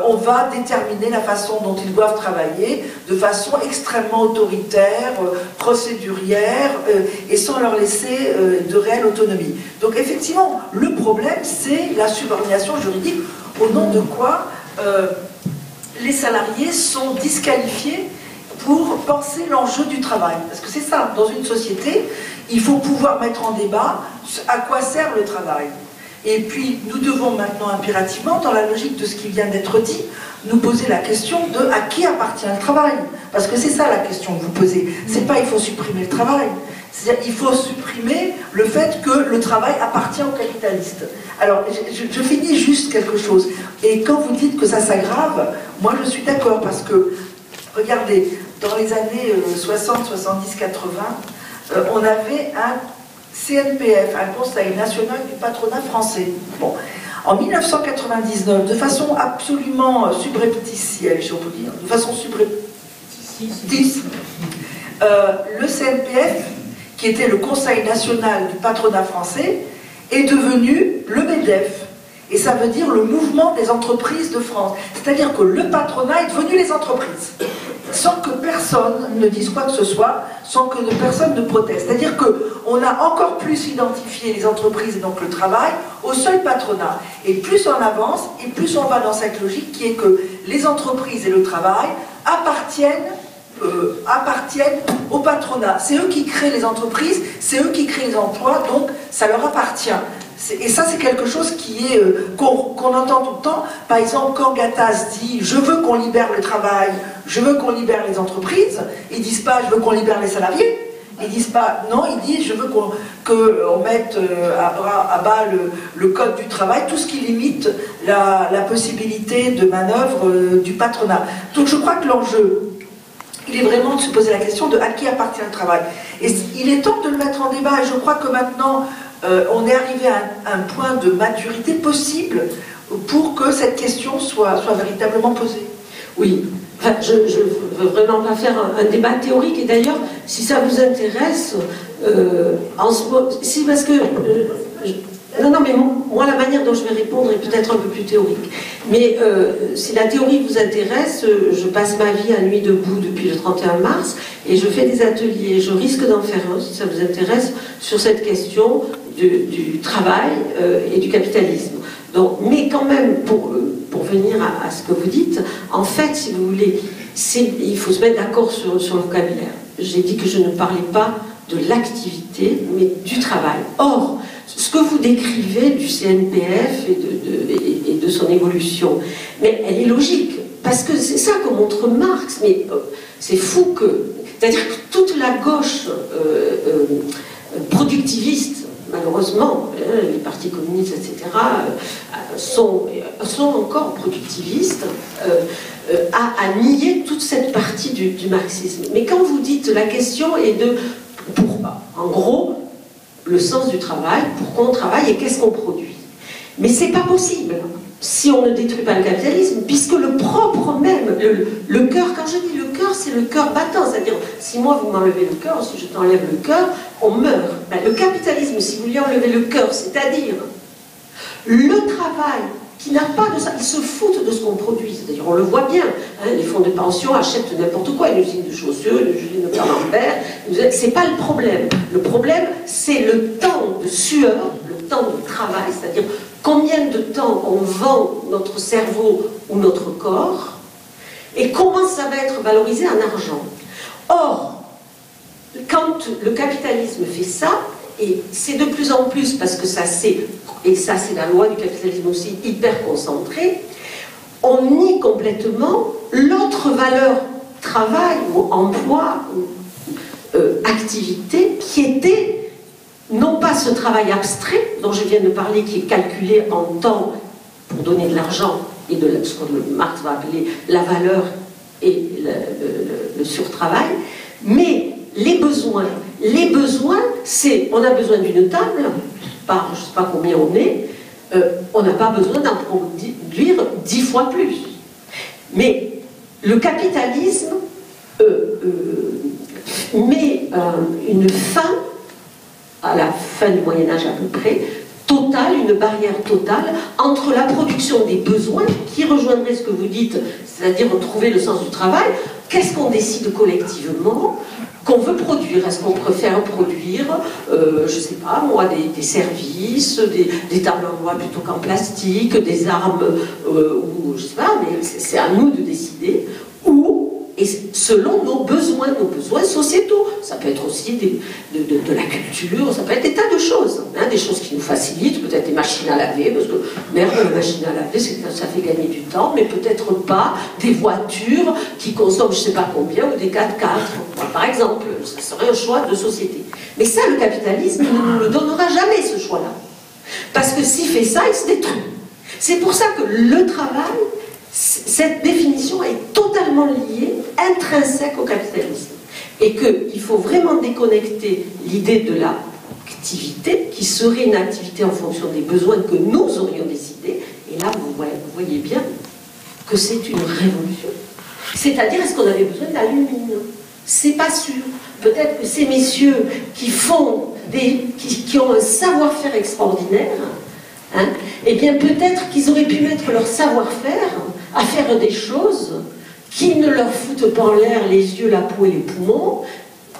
on va déterminer la façon dont ils doivent travailler de façon extrêmement autoritaire, procédurière et sans leur laisser de réelle autonomie. Donc effectivement, le problème c'est la subordination juridique au nom de quoi les salariés sont disqualifiés pour penser l'enjeu du travail. Parce que c'est ça, dans une société, il faut pouvoir mettre en débat à quoi sert le travail. Et puis, nous devons maintenant impérativement, dans la logique de ce qui vient d'être dit, nous poser la question de à qui appartient le travail. Parce que c'est ça la question que vous posez. C'est pas il faut supprimer le travail. C'est-à-dire il faut supprimer le fait que le travail appartient aux capitalistes. Alors, je finis juste quelque chose. Et quand vous dites que ça s'aggrave, moi je suis d'accord parce que, regardez, dans les années 60, 70, 80, on avait un CNPF, un Conseil national du patronat français. Bon. En 1999, de façon absolument subrepticielle, si on peut dire, de façon subreptice, le CNPF, qui était le Conseil national du patronat français, est devenu le MEDEF. Et ça veut dire le mouvement des entreprises de France. C'est-à-dire que le patronat est devenu les entreprises. Sans que personne ne dise quoi que ce soit, sans que personne ne proteste. C'est-à-dire qu'on a encore plus identifié les entreprises et donc le travail au seul patronat. Et plus on avance, et plus on va dans cette logique qui est que les entreprises et le travail appartiennent au patronat. C'est eux qui créent les entreprises, c'est eux qui créent les emplois, donc ça leur appartient. Et ça, c'est quelque chose qu'on entend tout le temps. Par exemple, quand Gattaz dit « je veux qu'on libère le travail, je veux qu'on libère les entreprises », ils disent pas « je veux qu'on libère les salariés ». Ils disent pas, non, ils disent je veux qu'on mette à bas le code du travail, tout ce qui limite la possibilité de manœuvre du patronat. Donc je crois que l'enjeu, il est vraiment de se poser la question de à qui appartient le travail. Et il est temps de le mettre en débat, et je crois que maintenant on est arrivé à un point de maturité possible pour que cette question soit véritablement posée. Oui. Enfin, je ne veux vraiment pas faire un débat théorique, et d'ailleurs, si ça vous intéresse, si parce que... non, mais moi, la manière dont je vais répondre est peut-être un peu plus théorique. Mais si la théorie vous intéresse, je passe ma vie à nuit debout depuis le 31 mars, et je fais des ateliers, je risque d'en faire un, si ça vous intéresse, sur cette question du travail et du capitalisme. Donc, mais quand même, pour venir à ce que vous dites, en fait, si vous voulez, il faut se mettre d'accord sur le vocabulaire. J'ai dit que je ne parlais pas de l'activité, mais du travail. Or, ce que vous décrivez du CNPF et de son évolution, mais elle est logique, parce que c'est ça que montre Marx, mais c'est fou que... C'est-à-dire que toute la gauche productiviste, malheureusement, les partis communistes, etc., sont encore productivistes, à nier toute cette partie du marxisme. Mais quand vous dites la question est en gros, le sens du travail, pourquoi on travaille et qu'est-ce qu'on produit. Mais c'est pas possible si on ne détruit pas le capitalisme, puisque le propre même, le cœur, quand je dis le cœur, c'est le cœur battant, c'est-à-dire, si moi vous m'enlevez le cœur, si je t'enlève le cœur, on meurt. Ben, le capitalisme, si vous lui enlevez le cœur, c'est-à-dire le travail qui n'a pas de ça, ils se foutent de ce qu'on produit, c'est-à-dire, on le voit bien, hein, les fonds de pension achètent n'importe quoi, une usine de chaussures, une usine de camembert, c'est pas le problème. Le problème, c'est le temps de sueur, le temps de travail, c'est-à-dire combien de temps on vend notre cerveau ou notre corps, et comment ça va être valorisé en argent. Or, quand le capitalisme fait ça, et c'est de plus en plus, parce que ça c'est, et ça c'est la loi du capitalisme aussi, hyper concentrée, on nie complètement l'autre valeur travail ou emploi, ou activité, activité qui était non pas ce travail abstrait dont je viens de parler, qui est calculé en temps pour donner de l'argent et de ce que Marx va appeler la valeur et le surtravail, mais les besoins. Les besoins, c'est, on a besoin d'une table, par je ne sais pas combien on est, on n'a pas besoin d'en produire 10 fois plus. Mais le capitalisme met une fin, à la fin du Moyen-Âge à peu près, totale, une barrière totale entre la production des besoins, qui rejoindrait ce que vous dites, c'est-à-dire retrouver le sens du travail. Qu'est-ce qu'on décide collectivement qu'on veut produire? Est-ce qu'on préfère produire, je ne sais pas moi, des services, des tables en bois plutôt qu'en plastique, des armes, ou je ne sais pas, mais c'est à nous de décider, ou, et selon nos besoins sociétaux. Ça peut être aussi de la culture, ça peut être des tas de choses, hein, des choses qui nous facilitent, peut-être des machines à laver, parce que merde, la machine à laver, ça fait gagner du temps, mais peut-être pas des voitures qui consomment je ne sais pas combien, ou des 4x4, par exemple. Ça serait un choix de société. Mais ça, le capitalisme ne nous le donnera jamais, ce choix-là. Parce que s'il fait ça, il se détruit. C'est pour ça que le travail, cette définition est totalement liée, intrinsèque au capitalisme. Et qu'il faut vraiment déconnecter l'idée de l'activité, qui serait une activité en fonction des besoins que nous aurions décidés. Et là, vous voyez bien que c'est une révolution. C'est-à-dire, est-ce qu'on avait besoin d'alumine? C'est pas sûr. Peut-être que ces messieurs qui ont un savoir-faire extraordinaire, hein, eh bien peut-être qu'ils auraient pu mettre leur savoir-faire à faire des choses qui ne leur foutent pas en l'air les yeux, la peau et les poumons,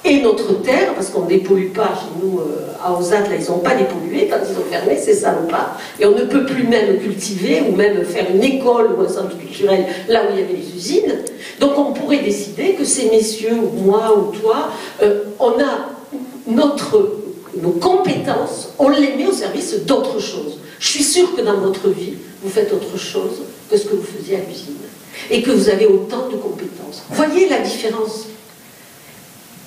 et notre terre, parce qu'on ne dépollue pas chez nous, à Ozat, là, ils n'ont pas dépollué, quand ils ont fermé, c'est salopard, et on ne peut plus même cultiver, ou même faire une école ou un centre culturel là où il y avait les usines. Donc on pourrait décider que ces messieurs, ou moi, ou toi, on a nos compétences, on les met au service d'autre chose. Je suis sûre que dans votre vie, vous faites autre chose que ce que vous faisiez à l'usine, et que vous avez autant de compétences. Voyez la différence.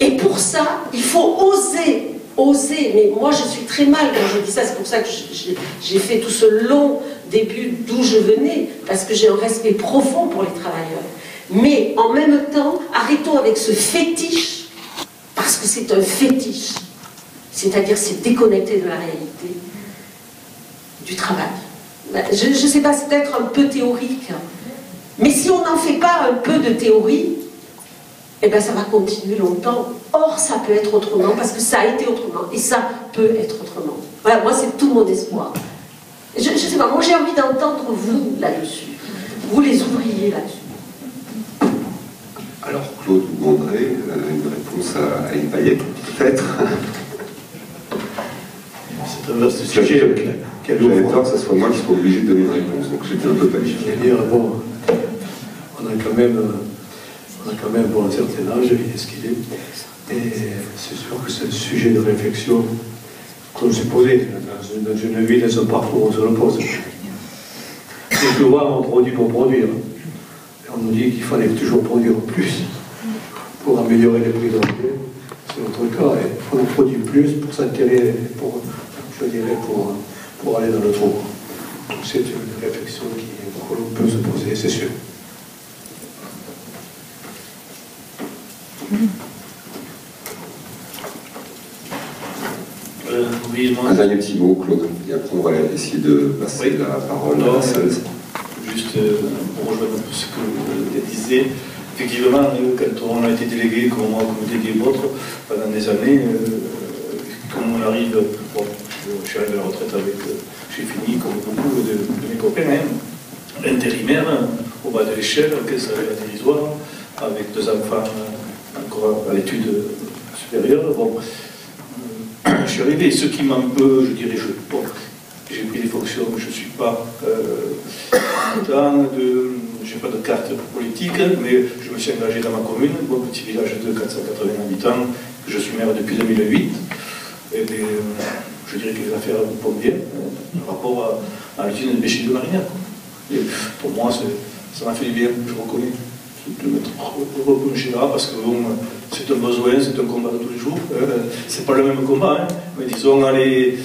Et pour ça, il faut oser, mais moi je suis très mal quand je dis ça, c'est pour ça que j'ai fait tout ce long début d'où je venais, parce que j'ai un respect profond pour les travailleurs. Mais en même temps, arrêtons avec ce fétiche, parce que c'est un fétiche, c'est-à-dire c'est déconnecté de la réalité du travail. Je ne sais pas, c'est peut-être un peu théorique, mais si on n'en fait pas un peu de théorie, eh bien ça va continuer longtemps. Or, ça peut être autrement, parce que ça a été autrement, et ça peut être autrement. Voilà, moi c'est tout mon espoir. Je ne sais pas, moi j'ai envie d'entendre vous là-dessus, vous les ouvriers là-dessus. Alors Claude ou André, une réponse à une paillette, peut-être. C'est un vaste sujet. J'avais peur que ce soit moi qui sois obligé de donner une réponse, donc j'étais un peu paniqué. Je vais dire, bon, on a quand même bon, un certain âge, il est ce qu'il est, et c'est sûr que c'est un sujet de réflexion qu'on s'est posé dans une vie, dans un parcours, on se le pose. Et souvent, on produit pour produire. Et on nous dit qu'il fallait toujours produire plus pour améliorer les prix de l'entrée. C'est notre cas, et il faut en produire plus pour s'attirer, je dirais, pour aller dans le trou. Donc c'est une réflexion qu'on peut se poser, c'est sûr. Oui, moi... Un dernier petit mot, Claude, et après on va essayer de passer la parole à la salle. Juste pour rejoindre un peu ce que vous disiez, effectivement, quand on a été délégué, comme moi, comme délégué vôtre, pendant des années, quand on arrive, bon, je suis arrivé à la retraite avec, j'ai fini, comme beaucoup de mes copains, hein, intérimaire, au bas de l'échelle, quel salaire dérisoire, avec 2 enfants encore à l'étude supérieure. Bon, je suis arrivé, ce qui m'a un peu, je dirais, bon, j'ai pris des fonctions, je ne suis pas j'ai pas de carte politique, mais je me suis engagé dans ma commune, un petit village de 480 habitants, je suis maire depuis 2008, et bien, je dirais que les affaires vont bien par rapport à l'usine de Béchine de Marinière. Et pour moi, ça m'a fait du bien, je reconnais. de mettre replonger là, parce que bon, c'est un besoin, c'est un combat de tous les jours. C'est pas le même combat, hein, mais disons, aller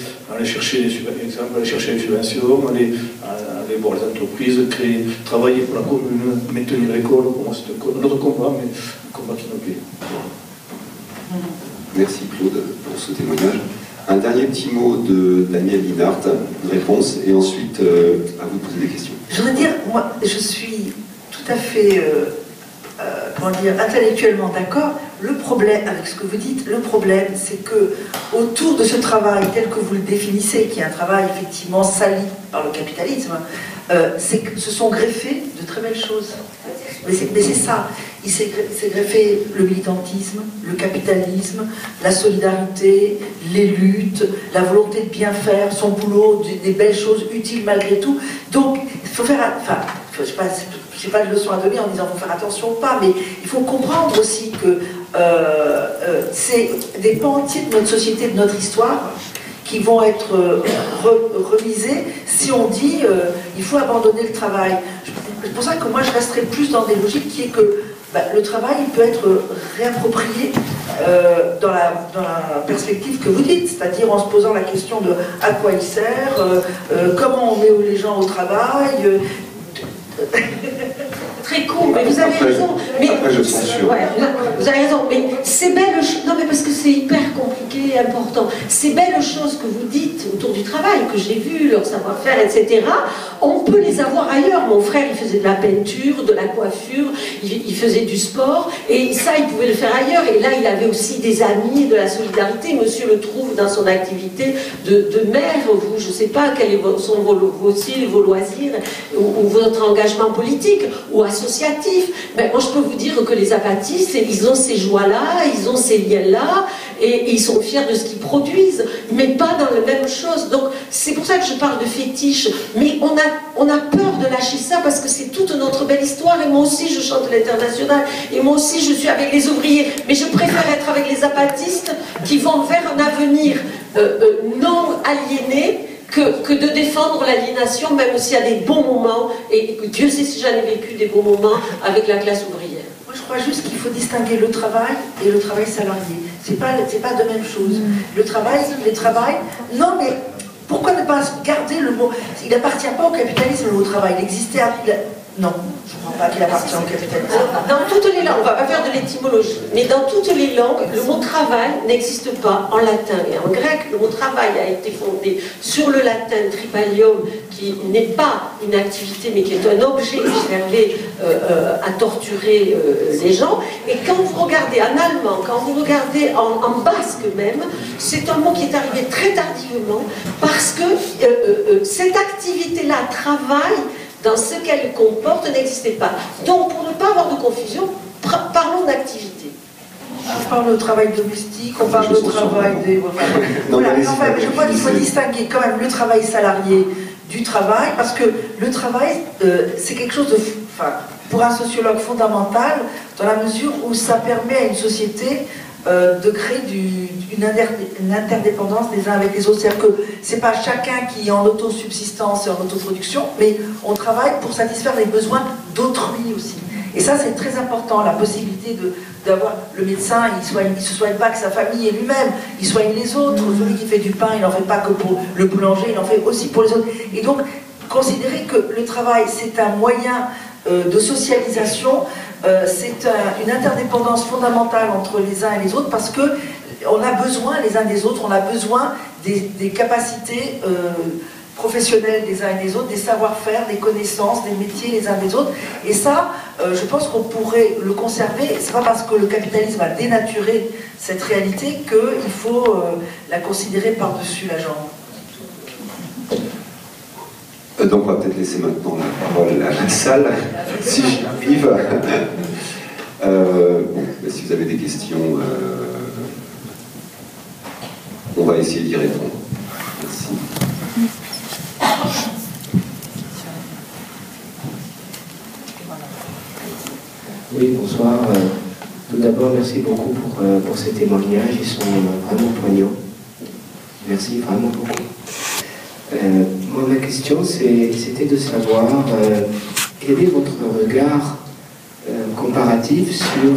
chercher des subventions, aller voir les entreprises, travailler pour la commune, maintenir l'école. Pour moi, c'est un autre combat, mais un combat qui nous plaît. Merci Claude pour ce témoignage. Un dernier petit mot de Daniel Linhart, une réponse, et ensuite à vous de poser des questions. Je voudrais dire, moi, je suis tout à fait, intellectuellement d'accord. Le problème, avec ce que vous dites, le problème, c'est que autour de ce travail, tel que vous le définissez, qui est un travail effectivement sali par le capitalisme, c'est que se sont greffées de très belles choses. Mais c'est ça. Il s'est greffé le militantisme, le capitalisme, la solidarité, les luttes, la volonté de bien faire son boulot, des belles choses utiles malgré tout. Donc, il faut faire... Enfin, je n'ai pas de leçon à donner en disant qu'il faut faire attention ou pas, mais il faut comprendre aussi que c'est des pans entiers de notre société, de notre histoire, qui vont être remisés si on dit il faut abandonner le travail. C'est pour ça que moi je resterai plus dans des logiques qui est que le travail il peut être réapproprié dans la perspective que vous dites, c'est-à-dire en se posant la question de à quoi il sert, comment on met les gens au travail. Très court, mais vous avez raison. Mais, après je censure. Ouais, vous avez raison, mais ces belles choses, non mais parce que c'est hyper compliqué et important, ces belles choses que vous dites autour du travail, que j'ai vu, leur savoir-faire, etc., on peut les avoir ailleurs. Mon frère, il faisait de la peinture, de la coiffure, il faisait du sport, et ça, il pouvait le faire ailleurs. Et là, il avait aussi des amis, de la solidarité. Monsieur le trouve dans son activité de maire, vous, je ne sais pas quels sont vos loisirs, ou votre engagement politique, ou associatif. Mais moi, je peux vous dire que les apatistes, ils ont ces joies-là, ils ont ces liens-là, et ils sont fiers de ce qu'ils produisent, mais pas dans la même chose. Donc, c'est pour ça que je parle de fétiche. Mais on a peur de lâcher ça, parce que c'est toute notre belle histoire, et moi aussi, je chante l'international, et moi aussi, je suis avec les ouvriers. Mais je préfère être avec les apatistes qui vont vers un avenir non aliéné, que de défendre l'aliénation, même s'il y a des bons moments, et Dieu sait si j'en ai vécu des bons moments avec la classe ouvrière. Moi, je crois juste qu'il faut distinguer le travail et le travail salarié. C'est pas de même chose. Le travail, non mais pourquoi ne pas garder le mot? Il n'appartient pas au capitalisme, le mot travail. Il existait non, je ne crois pas qu'il appartient au capitalisme. Dans toutes les langues, on ne va pas faire de l'étymologie, mais dans toutes les langues, le mot travail n'existe pas en latin et en grec. Le mot travail a été fondé sur le latin tripalium, qui n'est pas une activité, mais qui est un objet qui servait à torturer les gens. Et quand vous regardez en allemand, quand vous regardez en basque même, c'est un mot qui est arrivé très tardivement, parce que cette activité-là, travail, dans ce qu'elle comporte, n'existait pas. Donc, pour ne pas avoir de confusion, parlons d'activité. On parle de travail domestique, on parle de travail des... Voilà. Enfin, je crois qu'il faut distinguer quand même le travail salarié du travail, parce que le travail, c'est quelque chose de... Enfin, pour un sociologue fondamental, dans la mesure où ça permet à une société de créer une interdépendance des uns avec les autres. C'est-à-dire que c'est pas chacun qui est en autosubsistance et en autoproduction, mais on travaille pour satisfaire les besoins d'autrui aussi. Et ça, c'est très important, la possibilité d'avoir le médecin, il ne se soigne pas que sa famille et lui-même, il soigne les autres. Celui qui fait du pain, il n'en fait pas que pour le boulanger, il en fait aussi pour les autres. Et donc, considérer que le travail, c'est un moyen de socialisation, c'est une interdépendance fondamentale entre les uns et les autres, parce que on a besoin les uns des autres, on a besoin des capacités professionnelles des uns et des autres, des savoir-faire, des connaissances, des métiers les uns des autres. Et ça, je pense qu'on pourrait le conserver. C'est pas parce que le capitalisme a dénaturé cette réalité qu'il faut la considérer par-dessus la jambe. Donc on va peut-être laisser maintenant la parole à la salle, si j'y arrive. Bon, si vous avez des questions, on va essayer d'y répondre. Merci. Oui, bonsoir. Tout d'abord, merci beaucoup pour ces témoignages, ils sont vraiment poignants. Merci vraiment beaucoup. Moi, ma question, c'était de savoir quel est votre regard comparatif sur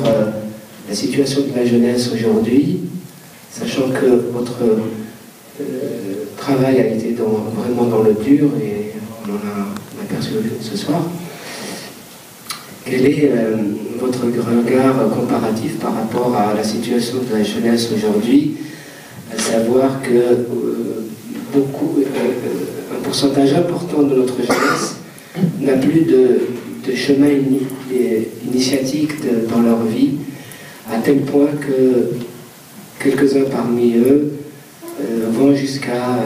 la situation de la jeunesse aujourd'hui, sachant que votre travail a été vraiment dans le dur, et on en a aperçu ce soir. Quel est votre regard comparatif par rapport à la situation de la jeunesse aujourd'hui, à savoir que un pourcentage important de notre jeunesse n'a plus de chemin initiatique dans leur vie, à tel point que quelques-uns parmi eux vont jusqu'à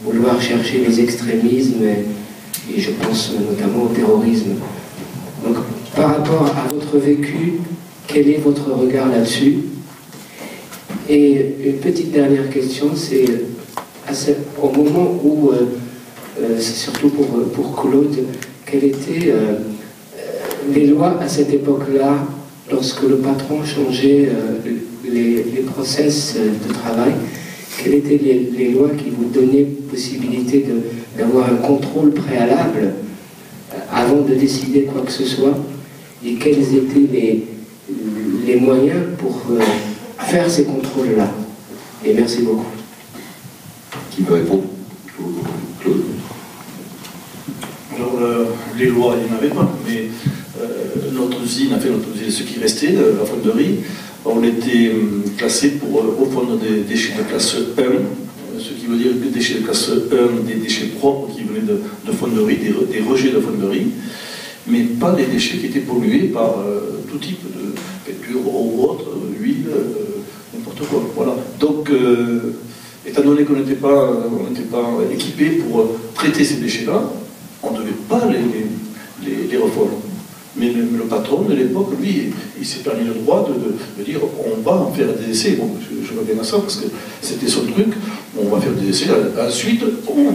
vouloir chercher les extrémismes, et je pense notamment au terrorisme. Donc, par rapport à votre vécu, quel est votre regard là-dessus? Et une petite dernière question, c'est au moment où, c'est surtout pour Claude, quelles étaient les lois à cette époque-là, lorsque le patron changeait les process de travail? Quelles étaient les lois qui vous donnaient possibilité d'avoir un contrôle préalable avant de décider quoi que ce soit? Et quels étaient les moyens pour faire ces contrôles-là? Et merci beaucoup. Qui peut répondre? Claude. Alors, les lois, il n'y en avait pas, mais notre usine, ce qui restait, la fonderie, on était classé au fond des déchets de classe 1, ce qui veut dire que déchets de classe 1, des déchets propres qui venaient de fonderie, des rejets de fonderie, mais pas des déchets qui étaient pollués par tout type de peinture ou autre, huile, n'importe quoi. Voilà. Donc, étant donné qu'on n'était pas équipé pour traiter ces déchets-là, on ne devait pas les refondre. Mais le patron de l'époque, lui, il s'est permis le droit de dire on va en faire des essais. Bon, je vois bien à ça parce que c'était son truc. On va faire des essais. Ensuite, on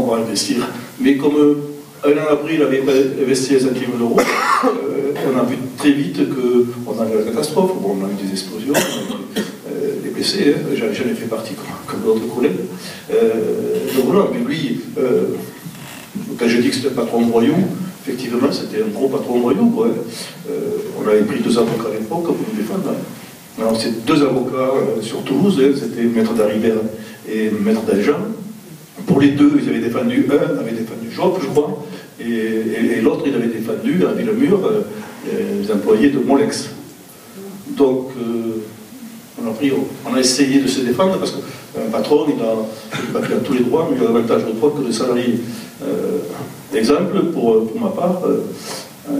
va investir. Mais comme un an après, il avait investi 1 centimes d'euros, on a vu très vite qu'on avait la catastrophe. Bon, on a eu des explosions, on a eu des blessés. Hein. J'en ai fait partie comme d'autres collègues. Donc voilà, mais lui, quand je dis que c'était un patron voyou, effectivement, c'était un gros patron voyou. On avait pris 2 avocats à l'époque pour nous défendre. Alors, c'est 2 avocats sur Toulouse, hein, c'était Maître d'Aribert et Maître d'Aljan. Pour les 2, ils avaient défendu, un avait défendu Job, je crois, et l'autre, il avait défendu à Villemur les employés de Molex. Donc, on a essayé de se défendre parce qu'un patron, il a tous les droits, mais il a davantage de droits que le salarié. Exemple, pour ma part,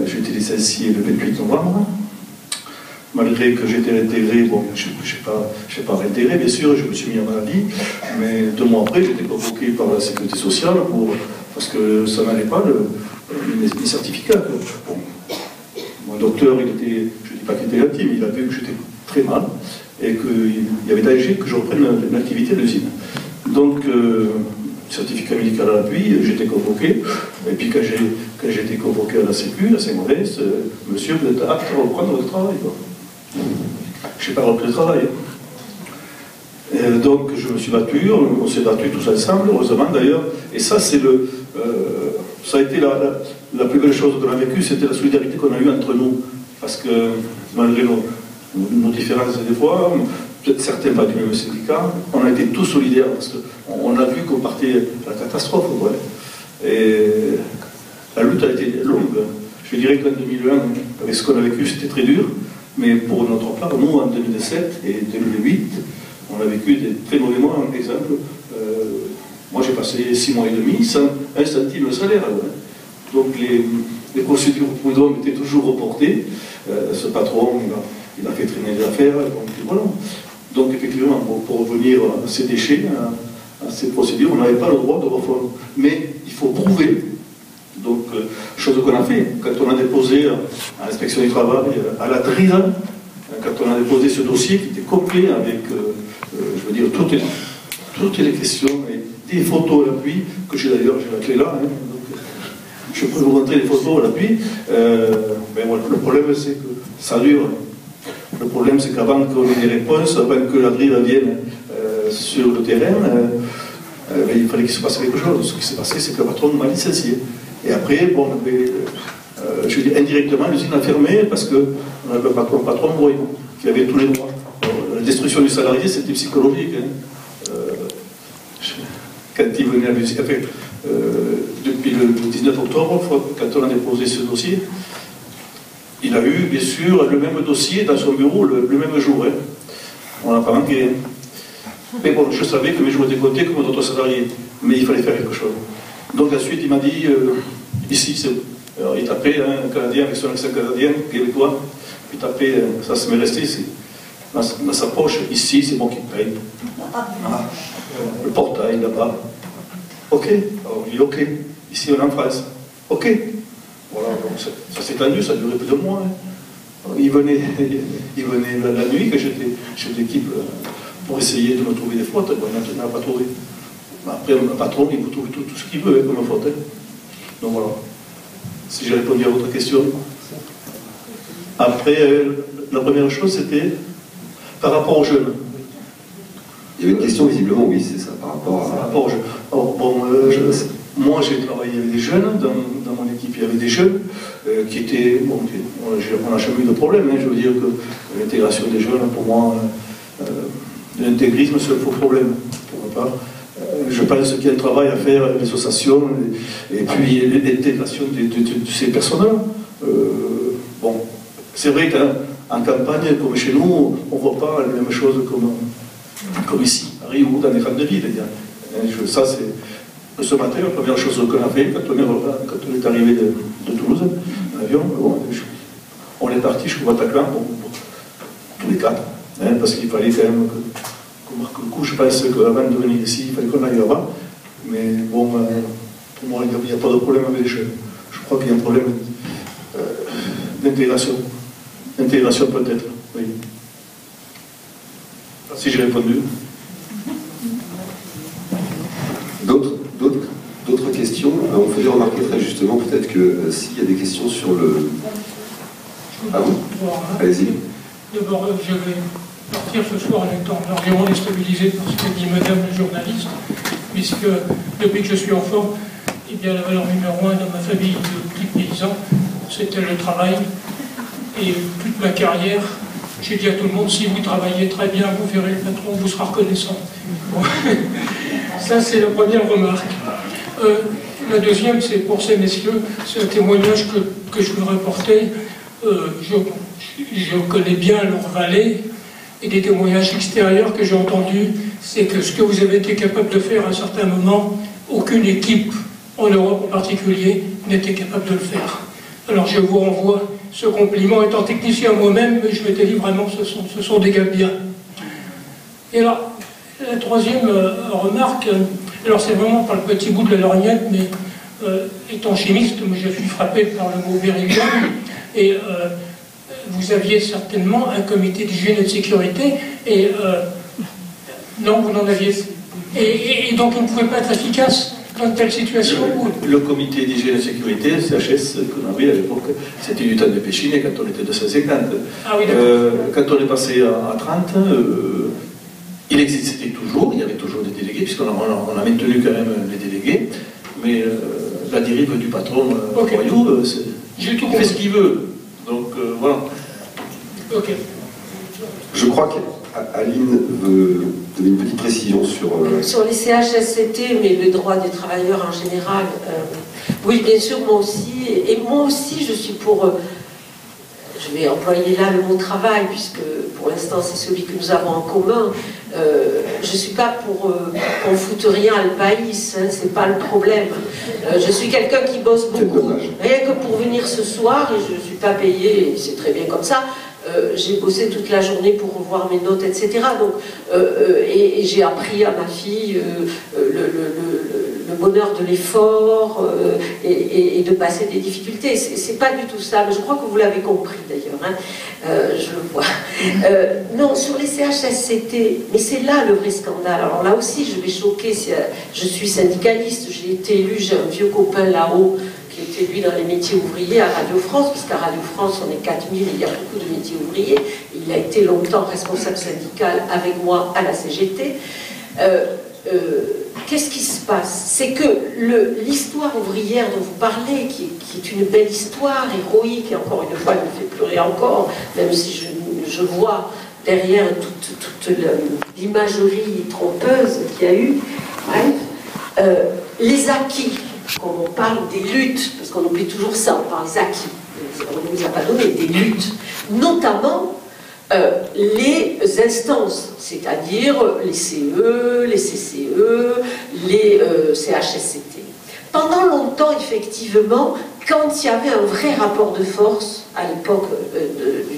j'ai été licencié le 28 novembre. Malgré que j'étais intégré, bon, je n'ai pas réintégré, bien sûr, je me suis mis en maladie, mais 2 mois après, j'étais convoqué par la sécurité sociale parce que ça n'allait pas, les certificats. Bon, mon docteur, je ne dis pas qu'il était intime, il a vu que j'étais très mal et qu'il y avait danger que je reprenne l'activité de l'usine. Donc, certificat médical à l'appui, j'étais convoqué, et puis quand j'ai été convoqué à la Sécu, à Saint-Maurice, monsieur, vous êtes apte à reprendre votre travail. Je n'ai pas repris le travail. Et donc je me suis battu, on s'est battu tous ensemble, heureusement d'ailleurs, et ça c'est ça a été la plus belle chose qu'on a vécue, c'était la solidarité qu'on a eue entre nous, parce que malgré nos différences des fois, peut-être certains pas du même syndicat, on a été tous solidaires, parce qu'on a vu qu'on partait à la catastrophe, ouais. Et la lutte a été longue. Je dirais qu'en 2001, avec ce qu'on a vécu, c'était très dur, mais pour notre part, nous, en 2007 et 2008, on a vécu des très mauvais mois. Par exemple, moi j'ai passé 6 mois et demi sans 1 centime de salaire. Ouais. Donc les procédures pour prud'homme étaient toujours reportées. Ce patron, il a fait traîner les affaires, donc voilà. Donc effectivement, pour revenir à ces déchets, à ces procédures, on n'avait pas le droit de refondre. Mais il faut prouver. Donc, chose qu'on a fait, quand on a déposé à l'inspection du travail, à la TRIS, quand on a déposé ce dossier qui était complet avec, je veux dire, toutes les questions et des photos à l'appui, que j'ai d'ailleurs, j'ai la clé là, hein, donc, je peux vous montrer les photos à l'appui. Mais voilà, le problème c'est que ça dure. Le problème c'est qu'avant qu'on ait des réponses, avant que la DRIL vienne sur le terrain, il fallait qu'il se passe quelque chose. Ce qui s'est passé, c'est que le patron m'a licencié. Et après, bon, Je veux dire, indirectement, l'usine a fermé parce qu'on avait un patron voyant, qui avait tous les droits. La destruction du salarié, c'était psychologique. Hein. Quand il venait à l'usine, depuis le 19 octobre, quand on a déposé ce dossier, il a eu, bien sûr, le même dossier dans son bureau le même jour. Hein. On n'a pas manqué. Mais bon, je savais que mes jours étaient comptés comme d'autres salariés. Mais il fallait faire quelque chose. Donc ensuite, il m'a dit, ici, c'est... Alors, il tapait, hein, un Canadien avec son accent canadien, québécois. Il tapait, ça se m'est resté ici. Dans sa poche, ici, c'est moi qui paye. Le portail, là-bas. OK. Alors, il dit OK. Ici, on est en France. OK. Voilà, donc ça s'est tendu, ça a duré plus de mois. Hein. Il venait la nuit, que j'étais chez l'équipe pour essayer de me trouver des fautes. Bon, il n'a pas trouvé. Après, un patron, il peut trouver tout ce qu'il veut comme faute. Hein. Donc voilà. Si j'ai répondu à votre question. Après, la première chose, c'était par rapport aux jeunes. Il y avait une question, visiblement, oui, c'est ça, par rapport aux jeunes. Alors, bon, moi, j'ai travaillé avec des jeunes, dans mon équipe, il y avait des jeunes qui étaient... Bon, on n'a jamais eu de problème, hein, je veux dire que l'intégration des jeunes, pour moi, l'intégrisme, c'est le faux problème. Pour ma part. Je pense qu'il y a un travail à faire avec les associations et puis l'intégration de ces personnes-là. Bon, c'est vrai qu'en campagne, comme chez nous, on ne voit pas les mêmes choses comme ici, à Rio, dans les grandes villes. Ça, c'est ce matin, la première chose qu'on a fait quand on est arrivé de Toulouse, en avion, bon, on est parti jusqu'au Bataclan, tous les quatre, hein, parce qu'il fallait quand même qu'on marque le coup. Je pense qu'avant de venir ici, il fallait qu'on aille là-bas. Mais bon, pour moi, il n'y a pas de problème avec les jeunes. Je crois qu'il y a un problème d'intégration. Intégration peut-être, oui. Si j'ai répondu. D'autres questions? On faisait remarquer très justement peut-être que s'il y a des questions sur le... Ah bon? Allez-y. D'abord, je vais partir ce soir en étant largement déstabilisé par ce que dit madame le journaliste, puisque depuis que je suis enfant, eh bien, la valeur numéro 1 dans ma famille de petits paysans, c'était le travail. Et toute ma carrière, j'ai dit à tout le monde, si vous travaillez très bien, vous verrez le patron, vous sera reconnaissant. Bon. Ça, c'est la première remarque. La deuxième, c'est pour ces messieurs, c'est un témoignage que je veux rapporter. Je connais bien leur vallée, et des témoignages extérieurs que j'ai entendus, c'est que ce que vous avez été capable de faire à un certain moment, aucune équipe, en Europe en particulier, n'était capable de le faire. Alors je vous renvoie ce compliment, étant technicien moi-même, mais je m'étais dit vraiment, ce sont des gars bien. Et alors, la troisième remarque, alors c'est vraiment par le petit bout de la lorgnette, mais étant chimiste, je suis frappé par le mot beryllium, et vous aviez certainement un comité d'hygiène et de sécurité, et non, vous n'en aviez... Et donc il ne pouvait pas être efficace dans une telle situation Le comité d'hygiène et de sécurité, le CHS, qu'on avait à l'époque, c'était du temps de Péchiné quand on était 250. Ah oui, quand on est passé à 30, il existait toujours, il y avait toujours des délégués, puisqu'on a maintenu quand même les délégués, mais la dérive du patron Royaux, il fait ce qu'il veut. Donc voilà. Ok. Je crois qu'Aline veut donner une petite précision sur... Sur les CHSCT, mais les droits des travailleurs en général. Oui, bien sûr, moi aussi. Et moi aussi, je suis pour... je vais employer là le mot travail, puisque pour l'instant, c'est celui que nous avons en commun. Je ne suis pas pour qu'on foute rien à le pays, hein, c'est pas le problème. Je suis quelqu'un qui bosse beaucoup, rien que pour venir ce soir, et je ne suis pas payée, et c'est très bien comme ça. J'ai bossé toute la journée pour revoir mes notes, etc. Donc, et j'ai appris à ma fille le bonheur de l'effort et de passer des difficultés. C'est pas du tout ça, mais je crois que vous l'avez compris d'ailleurs, hein. Je le vois. Non, sur les CHSCT, mais c'est là le vrai scandale. Alors là aussi, je vais choquer, je suis syndicaliste, j'ai été élue, j'ai un vieux copain là-haut, qui était lui dans les métiers ouvriers à Radio France, puisqu'à Radio France on est 4000 et il y a beaucoup de métiers ouvriers. Il a été longtemps responsable syndical avec moi à la CGT. qu'est-ce qui se passe? C'est que l'histoire ouvrière dont vous parlez, qui est une belle histoire, héroïque, et encore une fois, elle me fait pleurer encore, même si je vois derrière toute l'imagerie trompeuse qu'il y a eu, bref, les acquis, quand on parle des luttes, parce qu'on oublie toujours ça, on parle des acquis, on ne nous a pas donné des luttes, notamment les instances, c'est-à-dire les CE, les CCE, les CHSCT. Pendant longtemps, effectivement, quand il y avait un vrai rapport de force, à l'époque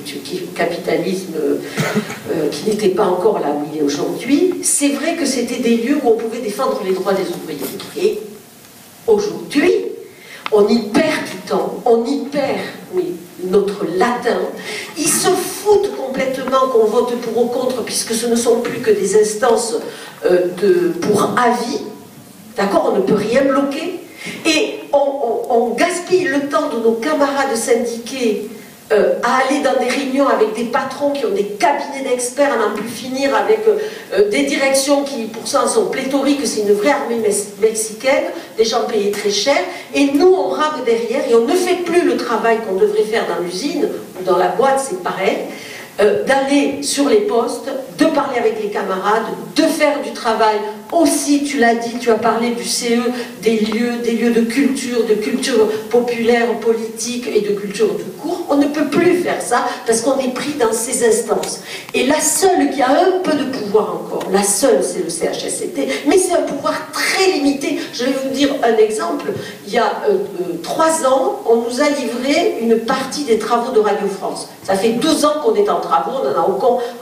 du capitalisme qui n'était pas encore là où il est aujourd'hui, c'est vrai que c'était des lieux où on pouvait défendre les droits des ouvriers. Et aujourd'hui, on y perd du temps, on y perd notre latin. Ils se foutent complètement qu'on vote pour ou contre, puisque ce ne sont plus que des instances pour avis. D'accord, on ne peut rien bloquer. Et on gaspille le temps de nos camarades syndiqués à aller dans des réunions avec des patrons qui ont des cabinets d'experts à n'en plus finir, avec des directions qui, pour ça, sont pléthoriques, c'est une vraie armée mexicaine, des gens payés très cher, et nous, on rame derrière, et on ne fait plus le travail qu'on devrait faire dans l'usine, ou dans la boîte, c'est pareil, d'aller sur les postes, de parler avec les camarades, de faire du travail. Aussi, tu l'as dit, tu as parlé du CE, des lieux de culture populaire, politique et de culture tout court. On ne peut plus faire ça parce qu'on est pris dans ces instances. Et la seule qui a un peu de pouvoir encore, la seule, c'est le CHSCT, mais c'est un pouvoir très limité. Je vais vous dire un exemple. Il y a 3 ans, on nous a livré une partie des travaux de Radio France. Ça fait 12 ans qu'on est en travaux, on en a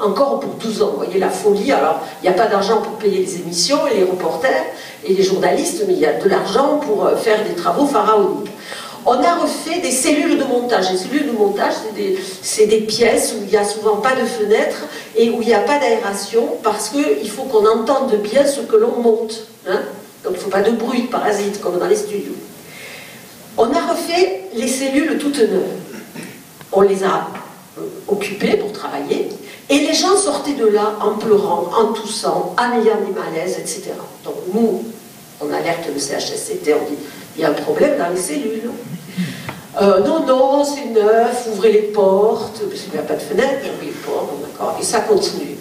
encore pour 12 ans. Vous voyez la folie. Alors, il n'y a pas d'argent pour payer les émissions et les reporters et les journalistes, mais il y a de l'argent pour faire des travaux pharaoniques. On a refait des cellules de montage. Les cellules de montage, c'est des pièces où il n'y a souvent pas de fenêtres et où il n'y a pas d'aération, parce qu'il faut qu'on entende bien ce que l'on monte. Hein? Donc il ne faut pas de bruit, de parasites, comme dans les studios. On a refait les cellules toutes neuves. On les a occupées pour travailler. Et les gens sortaient de là en pleurant, en toussant, en ayant des malaises, etc. Donc nous, on alerte le CHSCT, on dit, il y a un problème dans les cellules. Non, c'est neuf, ouvrez les portes, parce qu'il n'y a pas de fenêtre, ouvrez les portes, d'accord, et ça continue.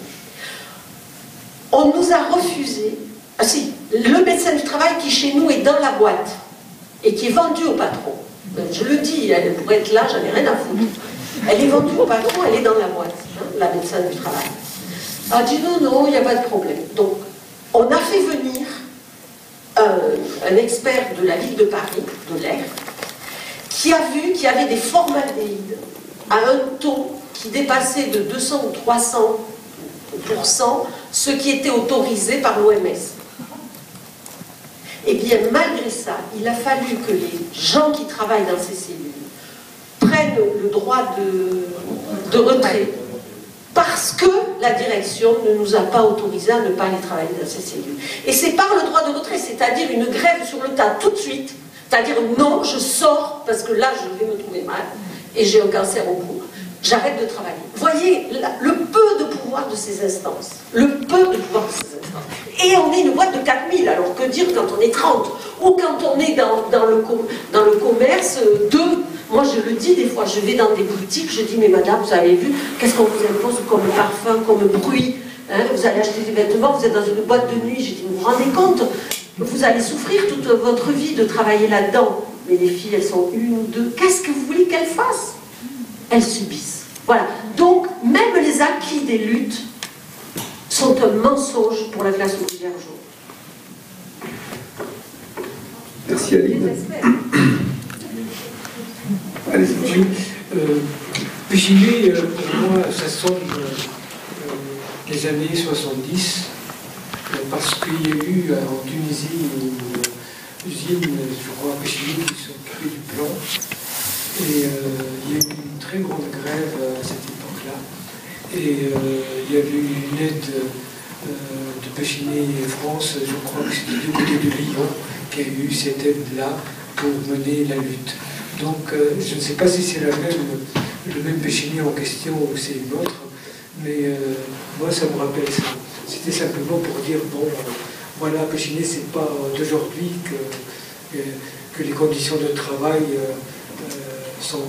On nous a refusé, le médecin du travail qui chez nous est dans la boîte, et qui est vendu au patron. Je le dis, elle pourrait être là, j'en ai rien à foutre. Elle est vendue au patron, elle est dans la boîte, hein, la médecin du travail. Elle a dit non, il n'y a pas de problème. Donc, on a fait venir un expert de la ville de Paris, de l'air, qui a vu qu'il y avait des formaldéhydes à un taux qui dépassait de 200 ou 300%, ce qui était autorisé par l'OMS. Eh bien, malgré ça, il a fallu que les gens qui travaillent dans ces cellules prennent le droit de retrait, parce que la direction ne nous a pas autorisé à ne pas aller travailler dans ces cellules. Et c'est par le droit de retrait, c'est-à-dire une grève sur le tas tout de suite, c'est-à-dire non, je sors parce que là je vais me trouver mal et j'ai un cancer au cou, j'arrête de travailler. Voyez le peu de pouvoir de ces instances, le peu de pouvoir de ces instances. Et on est une boîte de 4000, alors que dire quand on est 30, ou quand on est dans le commerce, 2. Moi, je le dis des fois, je vais dans des boutiques, je dis, mais madame, vous avez vu, qu'est-ce qu'on vous impose comme parfum, comme bruit, hein, vous allez acheter des vêtements, vous êtes dans une boîte de nuit, j'ai dit, vous vous rendez compte, vous allez souffrir toute votre vie de travailler là-dedans. Mais les filles, elles sont 1 ou 2, qu'est-ce que vous voulez qu'elles fassent? Elles subissent. Voilà. Donc, même les acquis des luttes sont un mensonge pour la classe ouvrière aujourd'hui. Merci Aline. Allez-y. Oui, Pechiney, pour moi, ça sonne les années 70, parce qu'il y a eu en Tunisie une usine, je crois, à Pechiney, qui s'occupait du plomb. Et il y a eu une très grande grève à cette époque-là. Et il y a eu une aide de Pechiney France, je crois que c'était du côté de Lyon, qui a eu cette aide-là pour mener la lutte. Donc, je ne sais pas si c'est le même Pechiney en question ou c'est une autre, mais moi, ça me rappelle ça. C'était simplement pour dire, bon, voilà, Péchinet, c'est pas d'aujourd'hui que les conditions de travail sont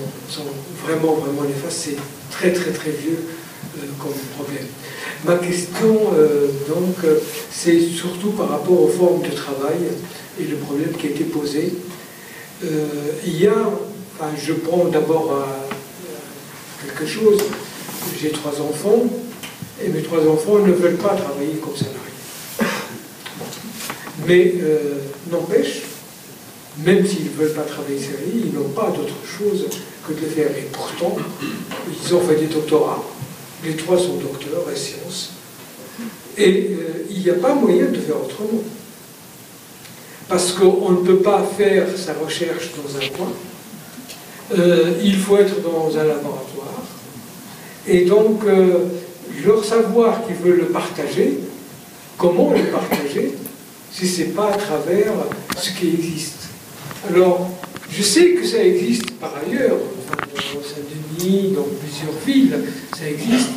vraiment, vraiment néfastes. C'est très, très, très vieux comme problème. Ma question, donc, c'est surtout par rapport aux formes de travail et le problème qui a été posé. Il y a, enfin, je prends d'abord quelque chose. J'ai 3 enfants, et mes 3 enfants ne veulent pas travailler comme salariés. Mais n'empêche, même s'ils ne veulent pas travailler salariés, ils n'ont pas d'autre chose que de le faire. Et pourtant, ils ont fait des doctorats. Les 3 sont docteurs en sciences. Et il n'y a pas moyen de faire autrement. Parce qu'on ne peut pas faire sa recherche dans un coin. Il faut être dans un laboratoire. Et donc, leur savoir qu'ils veulent le partager, comment le partager, si ce n'est pas à travers ce qui existe. Alors, je sais que ça existe par ailleurs, enfin, dans Saint-Denis, dans plusieurs villes, ça existe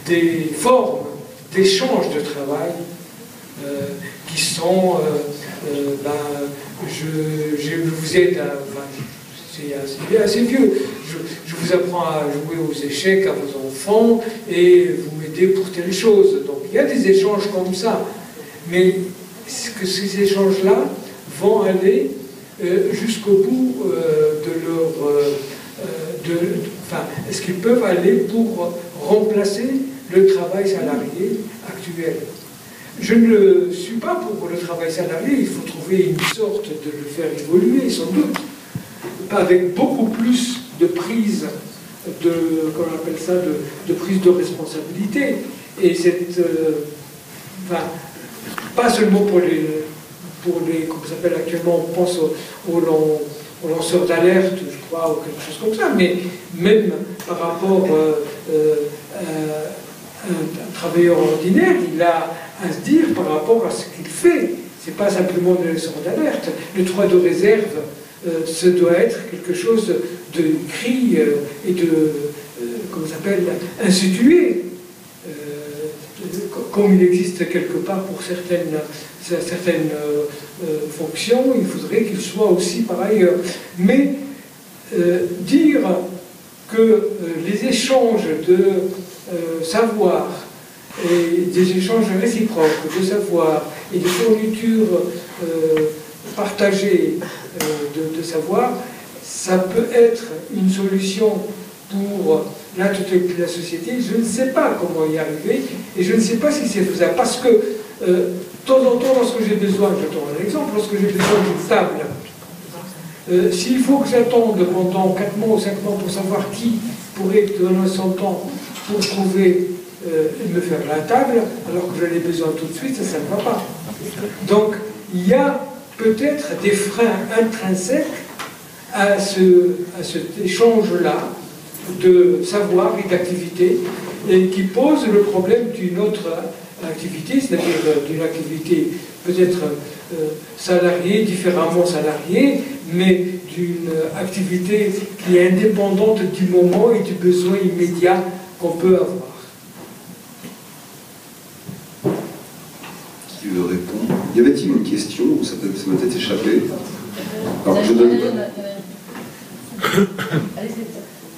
des formes d'échange de travail qui sont, je vous aide à... C'est assez vieux. Je vous apprends à jouer aux échecs à vos enfants et vous m'aidez pour telle chose. Donc il y a des échanges comme ça. Mais est-ce que ces échanges-là vont aller jusqu'au bout de leur... enfin, est-ce qu'ils peuvent aller pour remplacer le travail salarié actuel? Je ne suis pas pour le travail salarié. Il faut trouver une sorte de le faire évoluer, sans doute, avec beaucoup plus de prise de, comment on appelle ça, de prise de responsabilité. Et cette, enfin, pas seulement pour les comme ça s'appelle actuellement, on pense aux lanceurs d'alerte, je crois, ou quelque chose comme ça, mais même par rapport à un travailleur ordinaire, il a à se dire par rapport à ce qu'il fait. C'est pas simplement le lanceur d'alerte. Le droit de réserve, ce doit être quelque chose de écrit et de, comment ça s'appelle, institué, comme il existe quelque part pour certaines fonctions, il faudrait qu'il soit aussi par ailleurs. Mais dire que les échanges de savoir et des échanges réciproques de savoir et de fournitures partagées de savoir, ça peut être une solution pour la totalité de la société. Je ne sais pas comment y arriver et je ne sais pas si c'est faisable. Parce que de temps en temps, lorsque j'ai besoin, je donne un exemple, lorsque j'ai besoin d'une table, s'il faut que j'attende pendant 4 mois ou 5 mois pour savoir qui pourrait donner son temps pour trouver et me faire la table, alors que j'en ai besoin tout de suite, ça ne va pas. Donc, il y a peut-être des freins intrinsèques à cet échange-là de savoir et d'activité, et qui pose le problème d'une autre activité, c'est-à-dire d'une activité peut-être salariée, différemment salariée, mais d'une activité qui est indépendante du moment et du besoin immédiat qu'on peut avoir. Qui veut répondre? Y avait-il une question ou ça m'a peut-être échappé? Alors je donne...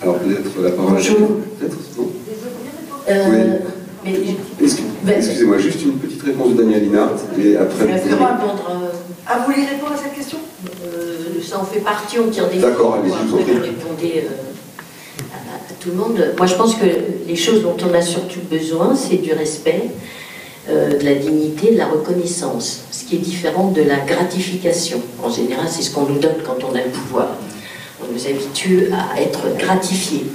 Alors peut-être la parole à peut-être non Excusez-moi, juste une petite réponse de Daniel Linhart et après... Ah, vous voulez répondre à cette question? Ça en fait partie, on tire des... D'accord, allez-y, je vous en prie. Vous répondez à tout le monde. Moi, je pense que les choses dont on a surtout besoin, c'est du respect, de la dignité, de la reconnaissance, ce qui est différent de la gratification. En général, c'est ce qu'on nous donne quand on a le pouvoir. On nous habitue à être gratifiés.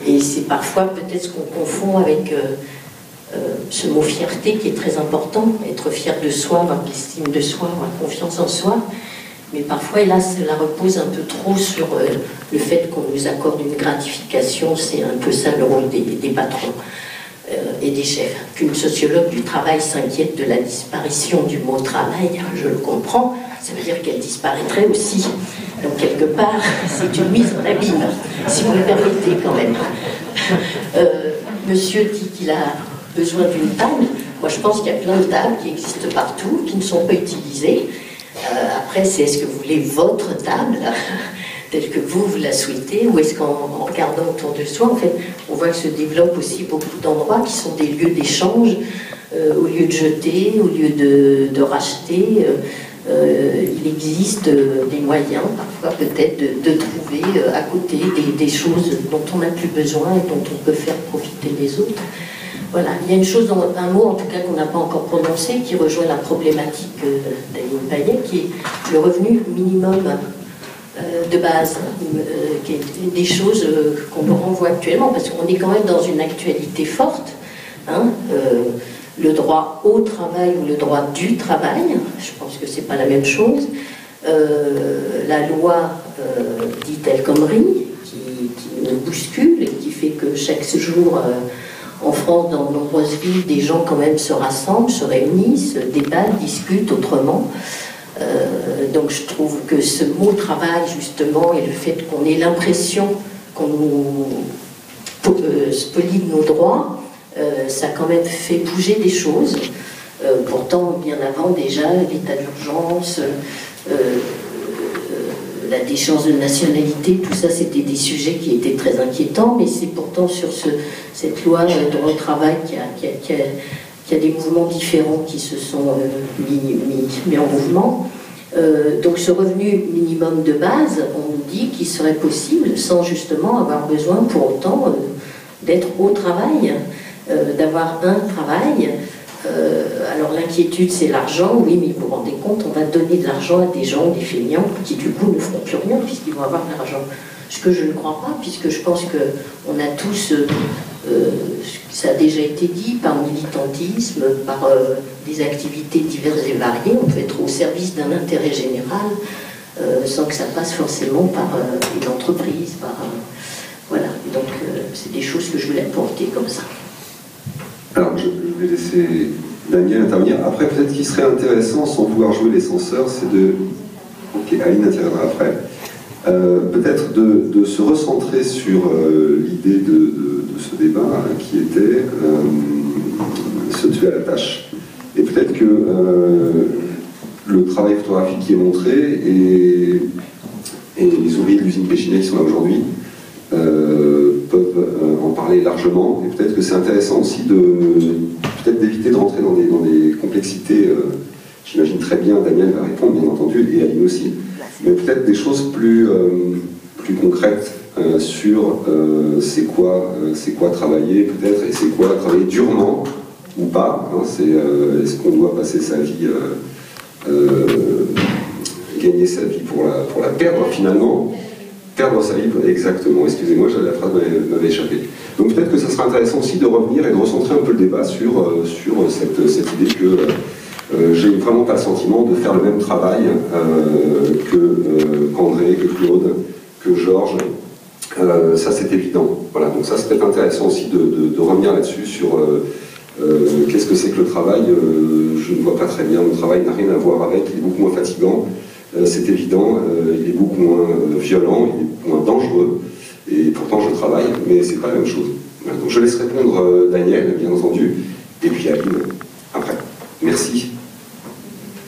Et c'est parfois peut-être ce qu'on confond avec ce mot fierté qui est très important, être fier de soi, avoir l'estime de soi, avoir confiance en soi. Mais parfois, hélas, cela repose un peu trop sur le fait qu'on nous accorde une gratification. C'est un peu ça le rôle des patrons et des chefs. Qu'une sociologue du travail s'inquiète de la disparition du mot travail, je le comprends, ça veut dire qu'elle disparaîtrait aussi. Donc quelque part, c'est une mise en abîme, si vous me permettez quand même. Monsieur dit qu'il a besoin d'une table. Moi, je pense qu'il y a plein de tables qui existent partout, qui ne sont pas utilisées. Après, c'est est-ce que vous voulez votre table telle que vous la souhaitez, ou est-ce qu'en regardant autour de soi, en fait, on voit que se développent aussi beaucoup d'endroits qui sont des lieux d'échange, au lieu de jeter, au lieu de racheter. Il existe des moyens, parfois peut-être, de trouver à côté des choses dont on n'a plus besoin et dont on peut faire profiter les autres. Voilà, il y a une chose, un mot en tout cas qu'on n'a pas encore prononcé, qui rejoint la problématique d'Aline Payet, qui est le revenu minimum de base, qui est une des choses qu'on me renvoie actuellement, parce qu'on est quand même dans une actualité forte, hein, le droit au travail ou le droit du travail, je pense que c'est pas la même chose, la loi dite El Khomri, qui nous bouscule et qui fait que chaque jour, en France, dans de nombreuses villes, des gens quand même se rassemblent, se réunissent, débattent, discutent autrement. Donc je trouve que ce mot travail, justement, et le fait qu'on ait l'impression qu'on nous spolie de nos droits, ça a quand même fait bouger des choses. Pourtant, bien avant déjà, l'état d'urgence, la déchéance de nationalité, tout ça, c'était des sujets qui étaient très inquiétants, mais c'est pourtant sur cette loi droit au travail qu'il y a des mouvements différents qui se sont mis en mouvement. Donc ce revenu minimum de base, on nous dit qu'il serait possible sans justement avoir besoin pour autant d'être au travail, d'avoir un travail. Alors l'inquiétude c'est l'argent, oui, mais vous vous rendez compte, on va donner de l'argent à des gens, des feignants, qui du coup ne feront plus rien puisqu'ils vont avoir de l'argent. Ce que je ne crois pas, puisque je pense qu'on a tous, ça a déjà été dit, par militantisme, par des activités diverses et variées, on peut être au service d'un intérêt général sans que ça passe forcément par une entreprise, voilà. Donc c'est des choses que je voulais apporter comme ça. Alors je vais laisser Daniel intervenir. Après, peut-être qu'il serait intéressant, sans vouloir jouer les censeurs, c'est de... Ok, Aline interviendra après. Peut-être de se recentrer sur l'idée de ce débat qui était se tuer à la tâche. Et peut-être que le travail photographique qui est montré et les ouvriers de l'usine Péchinet qui sont là aujourd'hui peuvent en parler largement. Et peut-être que c'est intéressant aussi peut-être d'éviter de rentrer dans des complexités. J'imagine très bien, Daniel va répondre bien entendu, et Aline aussi. Mais peut-être des choses plus concrètes sur c'est quoi travailler peut-être, et c'est quoi travailler durement ou pas. Hein, est-ce qu'on doit passer sa vie, gagner sa vie pour la perdre finalement, perdre sa vie, exactement, excusez-moi, la phrase m'avait échappé. Donc peut-être que ça serait intéressant aussi de revenir et de recentrer un peu le débat sur cette idée que j'ai vraiment pas le sentiment de faire le même travail qu'André, que Claude, que Georges. Ça c'est évident. Voilà, donc ça serait intéressant aussi de revenir là-dessus sur qu'est-ce que c'est que le travail. Je ne vois pas très bien, le travail n'a rien à voir avec, il est beaucoup moins fatigant, c'est évident, il est beaucoup moins violent, il est beaucoup moins dangereux, et pourtant je travaille, mais c'est pas la même chose. Voilà, donc je laisse répondre Daniel, bien entendu, et puis Aline après. Merci.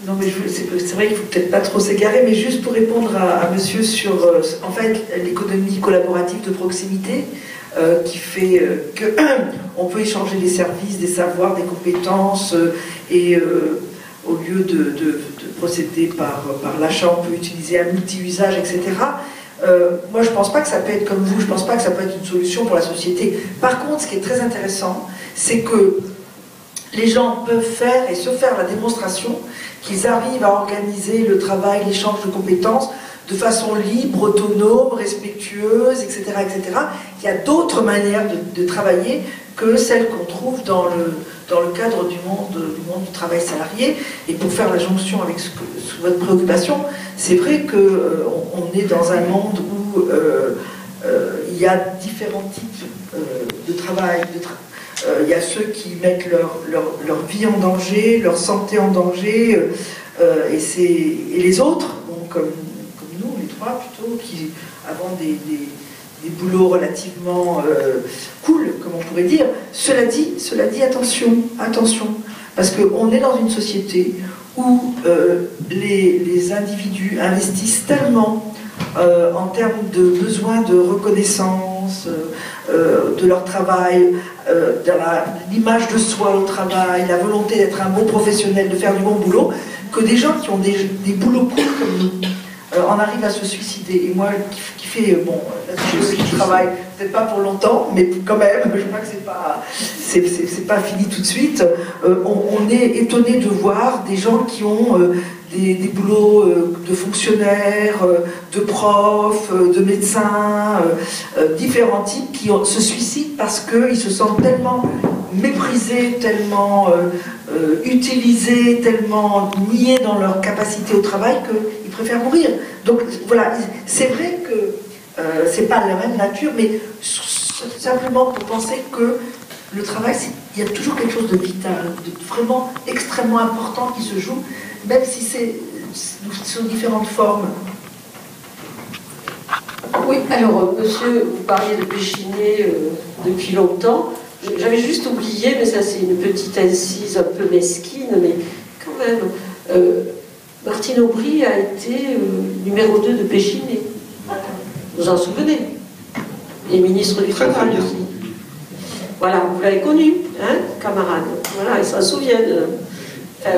Non, mais c'est vrai qu'il ne faut peut-être pas trop s'égarer, mais juste pour répondre à monsieur sur, en fait, l'économie collaborative de proximité, qui fait qu'on peut échanger des services, des savoirs, des compétences, et au lieu de procéder par l'achat, on peut utiliser un multi-usage, etc. Moi, je ne pense pas que ça peut être comme vous, je ne pense pas que ça peut être une solution pour la société. Par contre, ce qui est très intéressant, c'est que les gens peuvent faire et se faire la démonstration qu'ils arrivent à organiser le travail, l'échange de compétences de façon libre, autonome, respectueuse, etc., etc. Il y a d'autres manières de travailler que celles qu'on trouve dans le cadre du monde du travail salarié. Et pour faire la jonction avec votre préoccupation, c'est vrai qu'on est dans un monde où il y a différents types de travail. Il y a ceux qui mettent leur vie en danger, leur santé en danger, et les autres, bon, comme nous, les trois plutôt, qui avons des boulots relativement cool, comme on pourrait dire. Cela dit, attention, attention, parce qu'on est dans une société où les individus investissent tellement en termes de besoin de reconnaissance de leur travail, l'image de soi au travail, la volonté d'être un bon professionnel, de faire du bon boulot, que des gens qui ont des boulots cool comme nous en arrivent à se suicider. Et moi, qui fait, bon, je travaille peut-être pas pour longtemps, mais quand même, je crois que c'est pas fini tout de suite. On est étonné de voir des gens qui ont des boulots de fonctionnaires, de profs, de médecins, différents types qui se suicident parce qu'ils se sentent tellement méprisés, tellement utilisés, tellement niés dans leur capacité au travail qu'ils préfèrent mourir. Donc voilà, c'est vrai que c'est pas la même nature, mais simplement pour penser que le travail, il y a toujours quelque chose de vital, de vraiment extrêmement important qui se joue, même si c'est sous différentes formes. Oui, alors, monsieur, vous parliez de Péchinet depuis longtemps. J'avais juste oublié, mais ça c'est une petite incise un peu mesquine, mais quand même, Martine Aubry a été numéro 2 de Péchinet. Vous en souvenez? Et ministre du Travail aussi. Voilà, vous l'avez connu, hein, camarades. Voilà, ils s'en souviennent.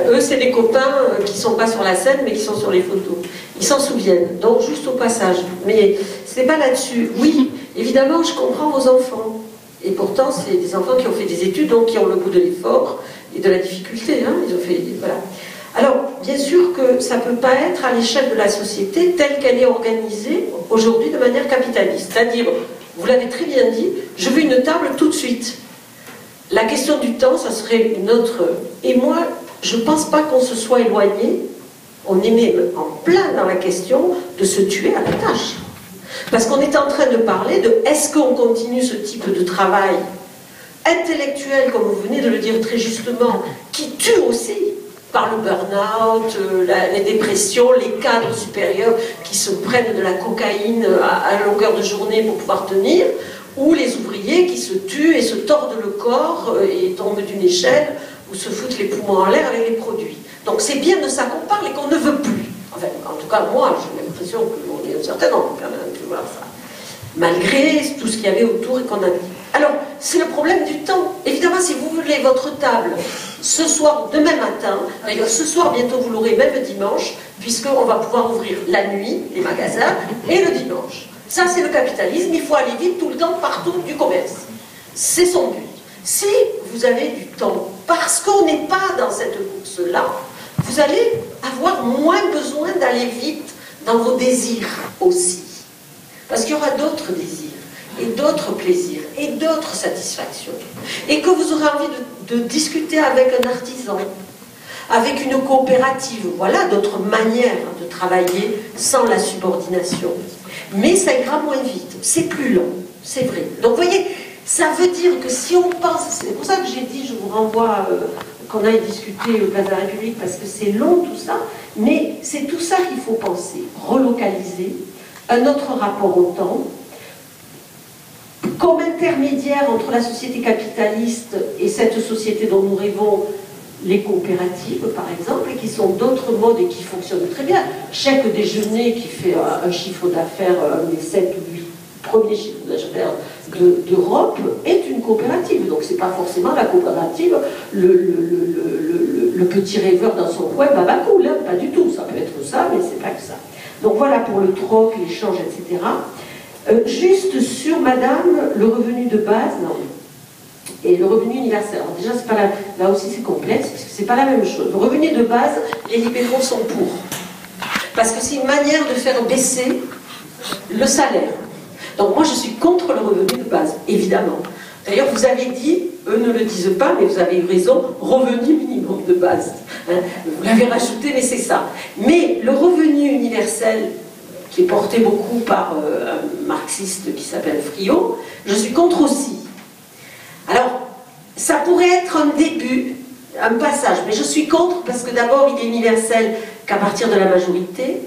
Eux, c'est des copains qui ne sont pas sur la scène, mais qui sont sur les photos. Ils s'en souviennent, donc juste au passage. Mais ce n'est pas là-dessus. Oui, évidemment, je comprends vos enfants. Et pourtant, c'est des enfants qui ont fait des études, donc qui ont le goût de l'effort et de la difficulté. Hein. Ils ont fait, voilà. Alors, bien sûr que ça ne peut pas être à l'échelle de la société telle qu'elle est organisée aujourd'hui de manière capitaliste. C'est-à-dire, vous l'avez très bien dit, je veux une table tout de suite. La question du temps, ça serait une autre... Et moi, je ne pense pas qu'on se soit éloigné, on est même en plein dans la question de se tuer à la tâche. Parce qu'on est en train de parler de est-ce qu'on continue ce type de travail intellectuel, comme vous venez de le dire très justement, qui tue aussi par le burn-out, les dépressions, les cadres supérieurs qui se prennent de la cocaïne à longueur de journée pour pouvoir tenir, ou les ouvriers qui se tuent et se tordent le corps et tombent d'une échelle ou se foutent les poumons en l'air avec les produits. Donc c'est bien de ça qu'on parle et qu'on ne veut plus. Enfin, en tout cas, moi, j'ai l'impression qu'on est un certain nombre quand même, tu vois ça. Malgré tout ce qu'il y avait autour et qu'on a dit. Alors, c'est le problème du temps. Évidemment, si vous voulez votre table ce soir ou demain matin, d'ailleurs ce soir bientôt vous l'aurez même dimanche, puisqu'on va pouvoir ouvrir la nuit, les magasins, et le dimanche. Ça, c'est le capitalisme, il faut aller vite tout le temps, partout du commerce. C'est son but. Si vous avez du temps, parce qu'on n'est pas dans cette course-là, vous allez avoir moins besoin d'aller vite dans vos désirs aussi. Parce qu'il y aura d'autres désirs, et d'autres plaisirs, et d'autres satisfactions. Et que vous aurez envie de discuter avec un artisan, avec une coopérative, voilà d'autres manières de travailler sans la subordination. Mais ça ira moins vite, c'est plus long, c'est vrai. Donc vous voyez, ça veut dire que si on pense, c'est pour ça que j'ai dit, je vous renvoie qu'on aille discuter au Place de la République, parce que c'est long tout ça, mais c'est tout ça qu'il faut penser, relocaliser, un autre rapport au temps, comme intermédiaire entre la société capitaliste et cette société dont nous rêvons, les coopératives par exemple, qui sont d'autres modes et qui fonctionnent très bien. Chaque déjeuner qui fait un chiffre d'affaires, un des 7 ou 8 premiers chiffres d'affaires d'Europe est une coopérative. Donc c'est pas forcément la coopérative, le petit rêveur dans son coin, baba cool, hein, pas du tout. Ça peut être ça, mais c'est pas que ça. Donc voilà pour le troc, l'échange, etc. Juste sur, madame, le revenu de base, non. Et le revenu universel. Alors déjà, c'est pas là aussi c'est complexe, parce que c'est pas la même chose. Le revenu de base, les libéraux sont pour. Parce que c'est une manière de faire baisser le salaire. Donc moi, je suis contre le revenu de base, évidemment. D'ailleurs, vous avez dit, eux ne le disent pas, mais vous avez eu raison, revenu minimum de base. Hein, vous l'avez rajouté, mais c'est ça. Mais le revenu universel, qui est porté beaucoup par un marxiste qui s'appelle Friot, je suis contre aussi. Alors, ça pourrait être un début, un passage, mais je suis contre parce que d'abord, il est universel qu'à partir de la majorité,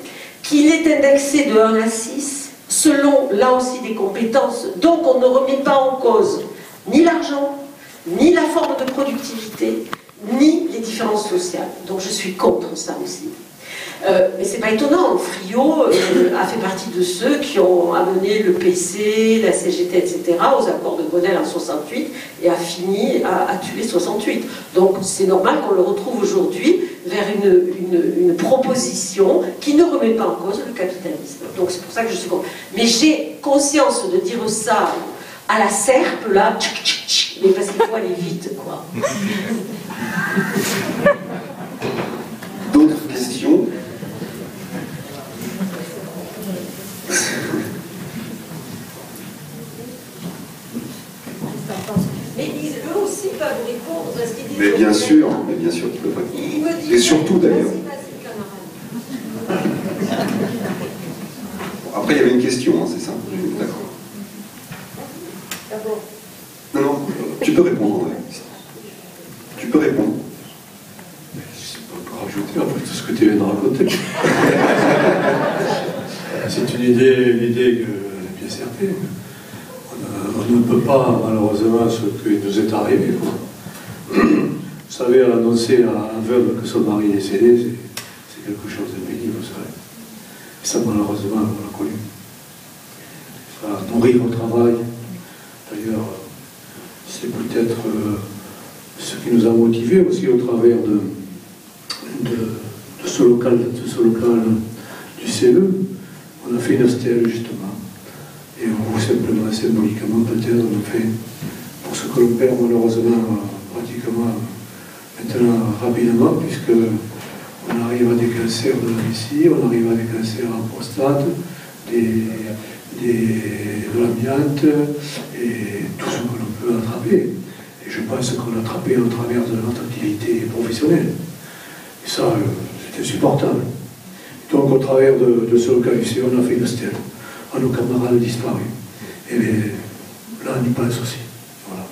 qu'il est indexé de 1 à 6, selon là aussi des compétences. Donc on ne remet pas en cause ni l'argent, ni la forme de productivité, ni les différences sociales. Donc je suis contre ça aussi. Mais c'est pas étonnant, Friot a fait partie de ceux qui ont amené le PC, la CGT, etc. aux accords de Grenelle en 68 et a fini à tuer 68. Donc c'est normal qu'on le retrouve aujourd'hui vers une proposition qui ne remet pas en cause le capitalisme. Donc c'est pour ça que je suis contre. Mais j'ai conscience de dire ça à la serpe, là, mais parce qu'il faut aller vite, quoi. D'autres questions? Mais eux aussi peuvent répondre à ce qu'ils disent. Mais bien sûr qu'ils peuvent répondre. Et surtout d'ailleurs. Après, il y avait une question, hein, c'est ça? D'accord. Non, tu peux répondre. Tu peux répondre. Je ne sais pas quoi rajouter après tout ce que tu viens de raconter. C'est une idée bien certaine. On ne peut pas, malheureusement, ce qui nous est arrivé. Vous savez, annoncer à un veuve que son mari est décédé, c'est quelque chose de pénible, vous savez. Et ça, malheureusement, on l'a connu. Ça a nourri au travail. D'ailleurs, c'est peut-être ce qui nous a motivés aussi au travers de ce local du CE. On a fait une stèle, justement. Et on, simplement, symboliquement, peut-être, on a fait pour ce que l'on perd malheureusement pratiquement maintenant rapidement, puisque on arrive à des cancers de la vessie, on arrive à des cancers en prostate, de l'amiante et tout ce que l'on peut attraper. Et je pense qu'on l'a attrapé au travers de notre activité professionnelle. Et ça, c'est insupportable. Donc au travers de ce local ici, on a fait une stèle à nos camarades disparus. Et bien, là, on y pense aussi. Voilà.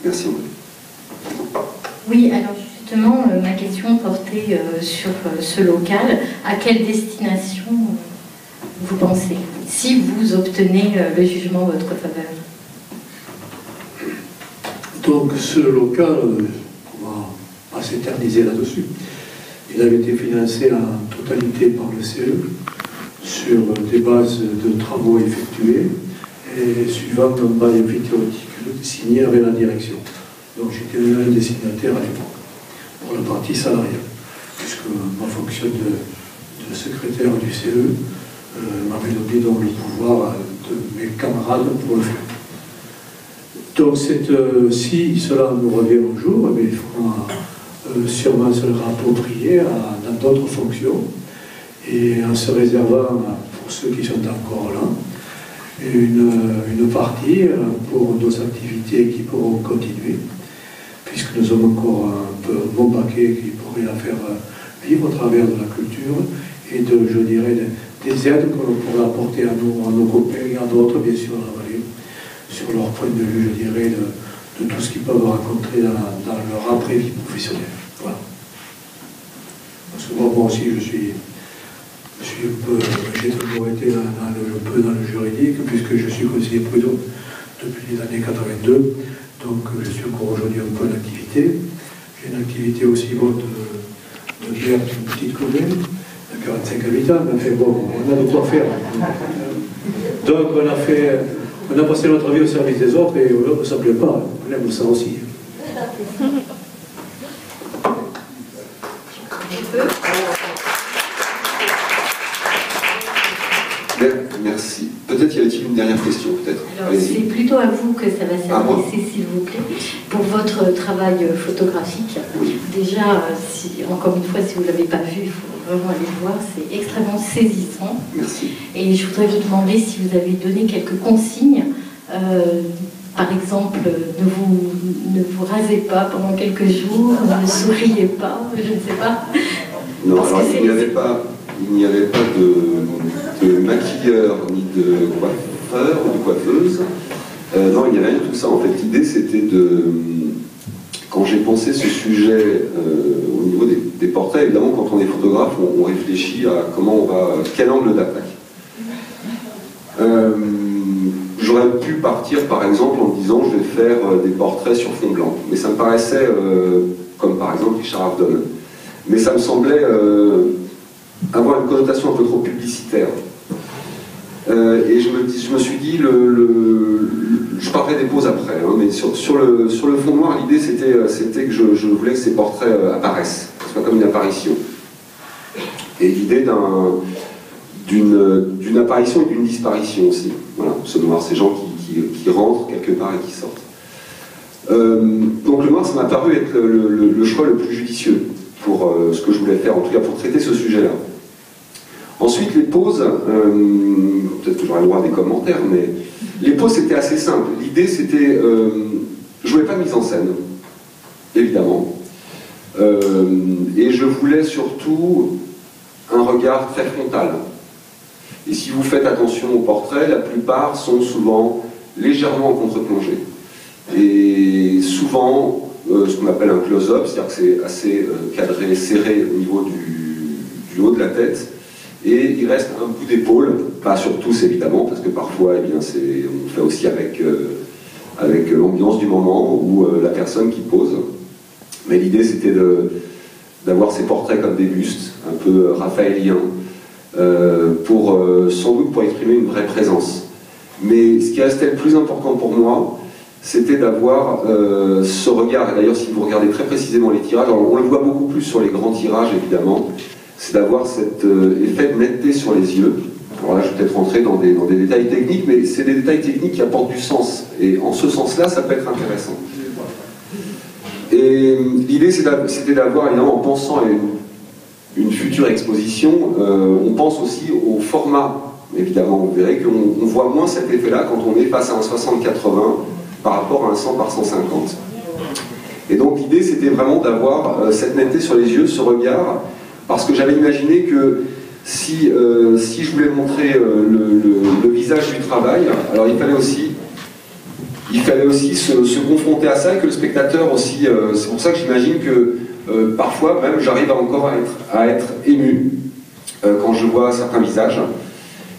Merci. Oui, alors justement, ma question portait sur ce local. À quelle destination vous pensez, si vous obtenez le jugement en votre faveur? Donc ce local, on va pas s'éterniser là-dessus. Il avait été financé en totalité par le CE sur des bases de travaux effectués et suivant un bail emphytéotique signé avec la direction. Donc j'étais un des signataires à l'époque pour la partie salariale, puisque ma fonction de secrétaire du CE m'avait donné donc le pouvoir de mes camarades pour le faire. Donc si cela nous revient un jour, eh bien, il faudra sûrement se le rapproprier dans d'autres fonctions et en se réservant pour ceux qui sont encore là une partie pour nos activités qui pourront continuer, puisque nous avons encore un peu un bon paquet qui pourrait la faire vivre au travers de la culture et je dirais, des aides que l'on pourrait apporter à nos copains et à d'autres, bien sûr, à la vallée, sur leur point de vue, je dirais, de tout ce qu'ils peuvent rencontrer dans leur après-vie professionnelle. Voilà. Parce que moi aussi, j'ai toujours été un peu dans le juridique, puisque je suis conseiller prud'homme depuis les années 82, donc je suis encore aujourd'hui un peu en activité. J'ai une activité aussi bonne de maire d'une petite commune, de 45 habitants, mais enfin bon, on a de quoi faire. Donc on a passé notre vie au service des autres et on ne s'en plaît pas, on aime ça aussi. Merci. Peut-être y avait-il une dernière question, peut-être. C'est plutôt à vous que ça va s'adresser, s'il vous plaît, pour votre travail photographique. Oui. Déjà, encore une fois, si vous ne l'avez pas vu, il faut vraiment aller le voir, c'est extrêmement saisissant. Merci. Et je voudrais vous demander si vous avez donné quelques consignes. Par exemple, ne vous rasez pas pendant quelques jours, ne souriez pas, je ne sais pas. Non, alors il n'y avait pas de maquilleur ni de coiffeur ou de coiffeuse. Non, il n'y avait rien de tout ça. En fait, l'idée, c'était quand j'ai pensé ce sujet au niveau des portraits, évidemment, quand on est photographe, on réfléchit à quel angle d'attaque. J'aurais pu partir par exemple en disant je vais faire des portraits sur fond blanc, mais ça me paraissait, comme par exemple Richard Avedon, mais ça me semblait avoir une connotation un peu trop publicitaire. Et je me suis dit, je parlerai des poses après, hein, mais sur le fond noir, l'idée c'était que je voulais que ces portraits apparaissent, que ce soit comme une apparition. Et l'idée d'une apparition et d'une disparition aussi. Voilà, ce noir, ces gens qui rentrent quelque part et qui sortent. Donc le noir, ça m'a paru être le choix le plus judicieux pour ce que je voulais faire, en tout cas pour traiter ce sujet-là. Ensuite, les poses, peut-être que j'aurai le droit à des commentaires, mais les poses c'était assez simple. L'idée c'était, je voulais pas de mise en scène, évidemment, et je voulais surtout un regard très frontal. Et si vous faites attention aux portraits, la plupart sont souvent légèrement en contre-plongée. Et souvent, ce qu'on appelle un close-up, c'est-à-dire que c'est assez cadré, serré au niveau du haut de la tête. Et il reste un bout d'épaule, pas sur tous évidemment, parce que parfois eh bien, on fait aussi avec l'ambiance du moment ou la personne qui pose. Mais l'idée c'était d'avoir ces portraits comme des bustes, un peu raphaéliens, sans doute pour exprimer une vraie présence. Mais ce qui restait le plus important pour moi, c'était d'avoir ce regard, et d'ailleurs si vous regardez très précisément les tirages, alors on le voit beaucoup plus sur les grands tirages évidemment, c'est d'avoir cet effet de netteté sur les yeux. Alors là je vais peut-être rentrer dans des détails techniques, mais c'est des détails techniques qui apportent du sens, et en ce sens-là ça peut être intéressant. Et l'idée c'était d'avoir, évidemment, en pensant à une future exposition, on pense aussi au format. Évidemment, vous verrez qu'on voit moins cet effet-là quand on est face à un 60-80 par rapport à un 100 par 150. Et donc l'idée c'était vraiment d'avoir cette netteté sur les yeux, ce regard, parce que j'avais imaginé que si je voulais montrer le visage du travail, alors il fallait aussi se confronter à ça, et que le spectateur aussi, c'est pour ça que j'imagine que parfois même j'arrive encore à être ému quand je vois certains visages.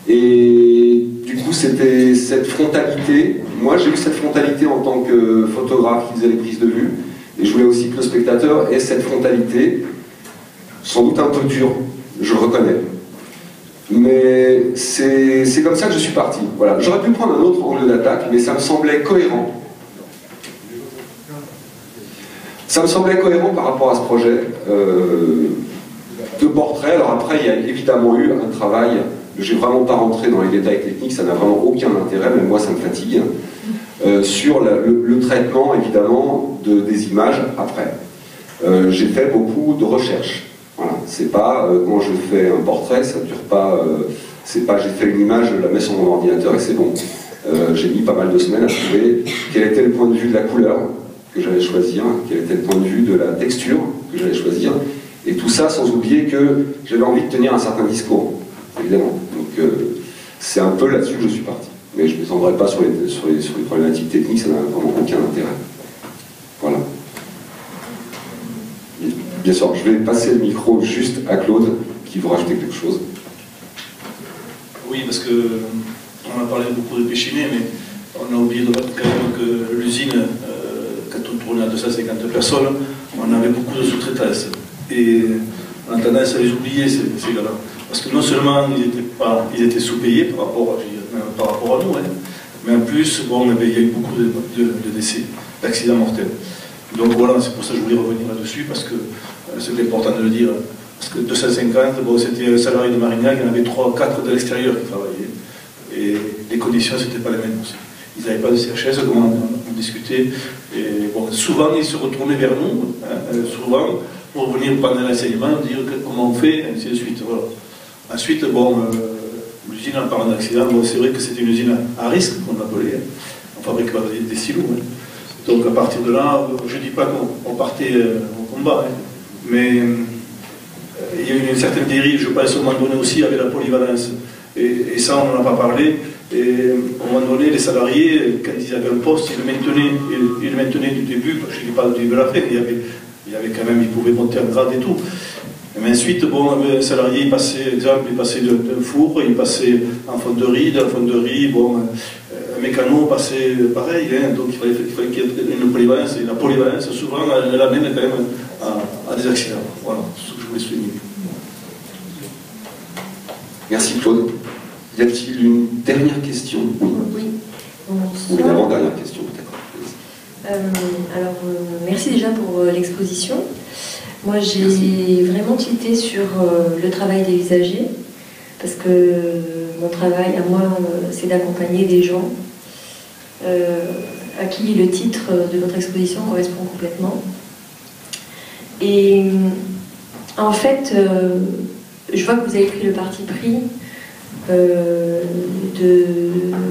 Et du coup c'était cette frontalité, moi j'ai eu cette frontalité en tant que photographe qui faisait les prises de vue, et je voulais aussi que le spectateur ait cette frontalité, sans doute un peu dure, je reconnais. Mais c'est comme ça que je suis parti. Voilà. J'aurais pu prendre un autre angle d'attaque, mais ça me semblait cohérent. Ça me semblait cohérent par rapport à ce projet de portrait. Alors après, il y a évidemment eu un travail, je n'ai vraiment pas rentré dans les détails techniques, ça n'a vraiment aucun intérêt, même moi ça me fatigue, sur le traitement évidemment des images après. J'ai fait beaucoup de recherches. Voilà. C'est pas quand je fais un portrait, ça ne dure pas. C'est pas j'ai fait une image, je la mets sur mon ordinateur et c'est bon. J'ai mis pas mal de semaines à trouver quel était le point de vue de la couleur que j'allais choisir, quel était le point de vue de la texture que j'allais choisir, et tout ça sans oublier que j'avais envie de tenir un certain discours, évidemment. Donc c'est un peu là-dessus que je suis parti. Mais je ne m'étendrai pas sur les problématiques techniques, ça n'a vraiment aucun intérêt. Voilà. Bien sûr, je vais passer le micro juste à Claude, qui veut rajouter quelque chose. Oui, parce qu'on a parlé beaucoup de Péchiné, mais on a oublié de voir quand même que l'usine, quand on tournait à 250 personnes, on avait beaucoup de sous-traitance. Et on a tendance à les oublier, ces gars-là. Parce que non seulement ils étaient sous-payés par rapport à nous, hein, mais en plus, bon, il y a eu beaucoup de décès, d'accidents mortels. Donc voilà, c'est pour ça que je voulais revenir là-dessus, parce que c'est important de le dire. Parce que 250, bon, c'était un salarié de Marignac, il y en avait 3 ou 4 de l'extérieur qui travaillaient. Et les conditions, c'était pas les mêmes aussi. Ils n'avaient pas de CHS, comme on discutait. Et bon, souvent, ils se retournaient vers nous, hein, souvent, pour venir prendre l'enseignement, dire comment on fait, ainsi de suite. Voilà. Ensuite, bon, l'usine en parlant d'accident, bon, c'est vrai que c'était une usine à risque, qu'on appelait. Hein. On fabriquait pas des silos. Hein. Donc à partir de là, je ne dis pas qu'on partait au combat, hein, mais il y a eu une certaine dérive, je pense, à un moment donné aussi avec la polyvalence. Et ça, on n'en a pas parlé. Et à un moment donné, les salariés, quand ils avaient un poste, ils le maintenaient du début. Je ne dis pas du début à la fin, il y avait quand même, ils pouvaient monter en grade et tout. Mais ensuite, bon, un salarié, il passait d'un four, il passait en fonderie, de la fonderie, bon, un mécano passait pareil, hein, donc il fallait qu'il y ait une polyvalence, et la polyvalence, souvent, elle amène quand même à des accidents. Voilà, c'est ce que je voulais souligner. Merci Claude. Y a-t-il une dernière question? Oui. Ou une avant-dernière question peut-être. Merci déjà pour l'exposition. Moi, j'ai vraiment tilté sur le travail des usagers, parce que mon travail à moi, c'est d'accompagner des gens à qui le titre de votre exposition correspond complètement. Et en fait, je vois que vous avez pris le parti pris de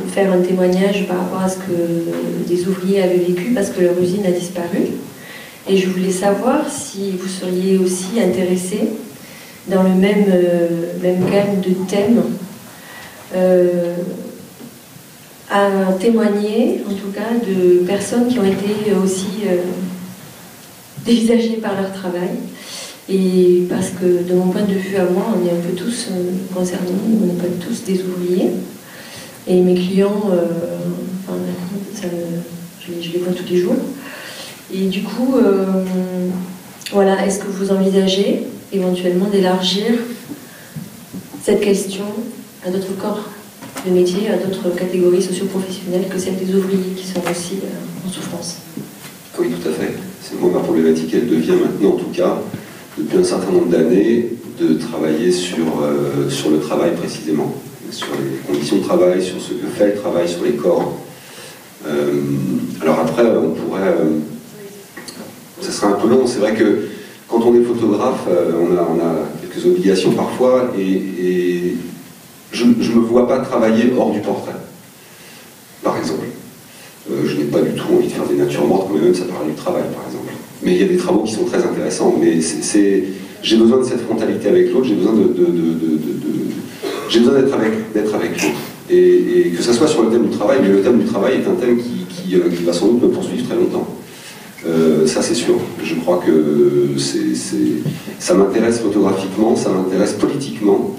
faire un témoignage par rapport à ce que des ouvriers avaient vécu parce que leur usine a disparu. Et je voulais savoir si vous seriez aussi intéressé, dans le même gamme de thèmes, à témoigner, en tout cas, de personnes qui ont été aussi dévisagées par leur travail. Et parce que, de mon point de vue à moi, on est un peu tous concernés, on n'est pas tous des ouvriers. Et mes clients, je les vois tous les jours. Et du coup, voilà, est-ce que vous envisagez éventuellement d'élargir cette question à d'autres corps de métier, à d'autres catégories socio-professionnelles que celles des ouvriers qui sont aussi en souffrance? Oui, tout à fait. C'est moi, ma problématique, elle devient maintenant, en tout cas, depuis un certain nombre d'années, de travailler sur le travail précisément, sur les conditions de travail, sur ce que fait le travail, sur les corps. Alors après, on pourrait... ça serait un peu long. C'est vrai que quand on est photographe, on a quelques obligations parfois, et je ne me vois pas travailler hors du portrait, par exemple. Je n'ai pas du tout envie de faire des natures mortes, quand même ça parle du travail, par exemple. Mais il y a des travaux qui sont très intéressants, mais j'ai besoin de cette frontalité avec l'autre, j'ai besoin d'être avec l'autre. Et que ce soit sur le thème du travail, mais le thème du travail est un thème qui va sans doute me poursuivre très longtemps. Ça c'est sûr. Je crois que ça m'intéresse photographiquement, ça m'intéresse politiquement.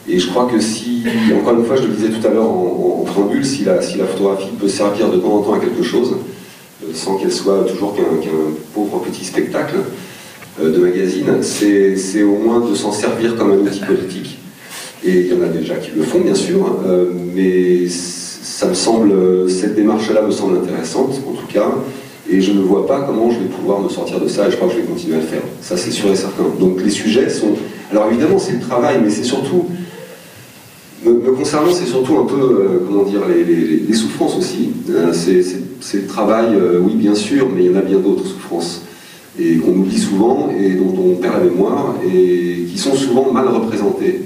Et je crois que si, encore une fois, je le disais tout à l'heure en préambule, si la photographie peut servir de temps en temps à quelque chose, sans qu'elle soit toujours qu'un pauvre petit spectacle de magazine, c'est au moins de s'en servir comme un outil politique. Et il y en a déjà qui le font, bien sûr, mais ça me semble, cette démarche-là me semble intéressante, en tout cas, et je ne vois pas comment je vais pouvoir me sortir de ça, et je crois que je vais continuer à le faire. Ça, c'est sûr et certain. Donc les sujets sont... Alors évidemment, c'est le travail, mais c'est surtout... Me concernant, c'est surtout un peu, comment dire, les souffrances aussi. C'est le travail, oui, bien sûr, mais il y en a bien d'autres souffrances. Et qu'on oublie souvent, et dont on perd la mémoire, et qui sont souvent mal représentées.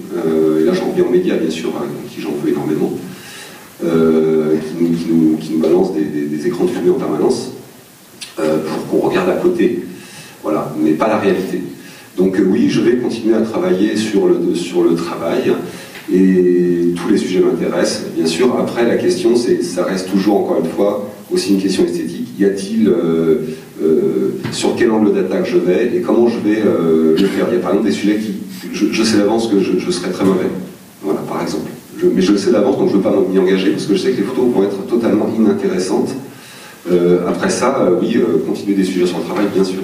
Et là, j'en reviens aux médias, bien sûr, à qui j'en veux énormément, qui nous balancent des écrans de fumée en permanence, pour qu'on regarde à côté. Voilà, mais pas la réalité. Donc oui, je vais continuer à travailler sur le travail, et tous les sujets m'intéressent, bien sûr. Après, la question, ça reste toujours, encore une fois, aussi une question esthétique. Y a-t-il, sur quel angle d'attaque je vais, et comment je vais le faire? Il y a par exemple des sujets qui, je sais d'avance que je serai très mauvais. Voilà, par exemple. Mais je le sais d'avance, donc je ne veux pas m'y engager, parce que je sais que les photos vont être totalement inintéressantes. Après ça, oui, continuer des sujets sur le travail, bien sûr.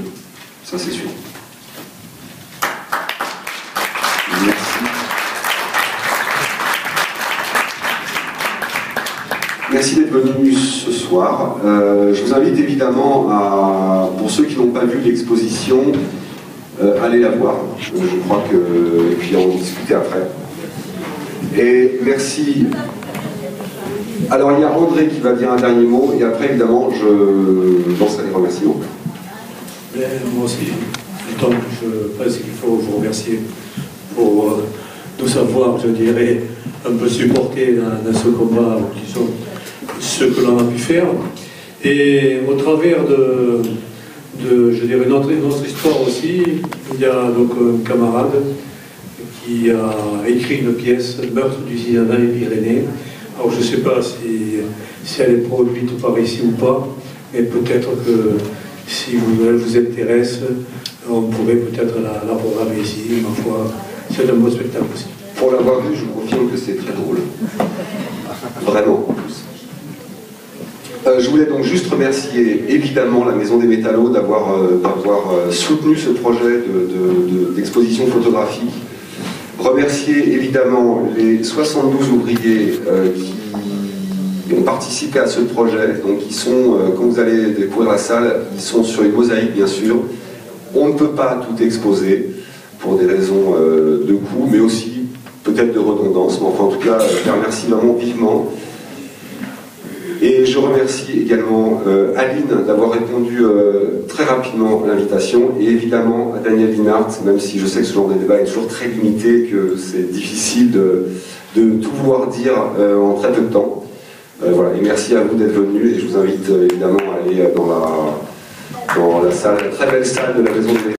Ça, c'est sûr. Merci d'être venu ce soir. Je vous invite évidemment pour ceux qui n'ont pas vu l'exposition, aller la voir. Je crois que... Et puis en discuter après. Et merci. Alors il y a André qui va dire un dernier mot, et après évidemment je lancerai les remerciements. Moi aussi, donc je pense qu'il faut vous remercier pour nous avoir, je dirais, un peu supporter dans ce combat, qui sont ce que l'on a pu faire. Et au travers de je dirais, notre histoire aussi, il y a donc un camarade qui a écrit une pièce, Meurtre d'usine dans les Pyrénées. Alors je ne sais pas si elle est produite par ici ou pas, mais peut-être que si elle vous intéresse, on pourrait peut-être la programmer ici. Ma foi, c'est un beau spectacle aussi. Pour l'avoir vu, je vous confirme que c'est très drôle. Vraiment, en plus. Je voulais donc juste remercier évidemment la Maison des Métallos d'avoir soutenu ce projet d'exposition photographique. Remercier évidemment les 72 ouvriers qui ont participé à ce projet. Donc ils sont, quand vous allez découvrir la salle, ils sont sur une mosaïque bien sûr. On ne peut pas tout exposer pour des raisons de coût, mais aussi peut-être de redondance. Mais enfin en tout cas, je les remercie vraiment vivement. Et je remercie également Aline d'avoir répondu très rapidement à l'invitation, et évidemment à Daniel Linhart, même si je sais que ce genre de débat est toujours très limité, que c'est difficile de tout vouloir dire en très peu de temps. Voilà, et merci à vous d'être venus, et je vous invite évidemment à aller dans la salle, la très belle salle de la Maison des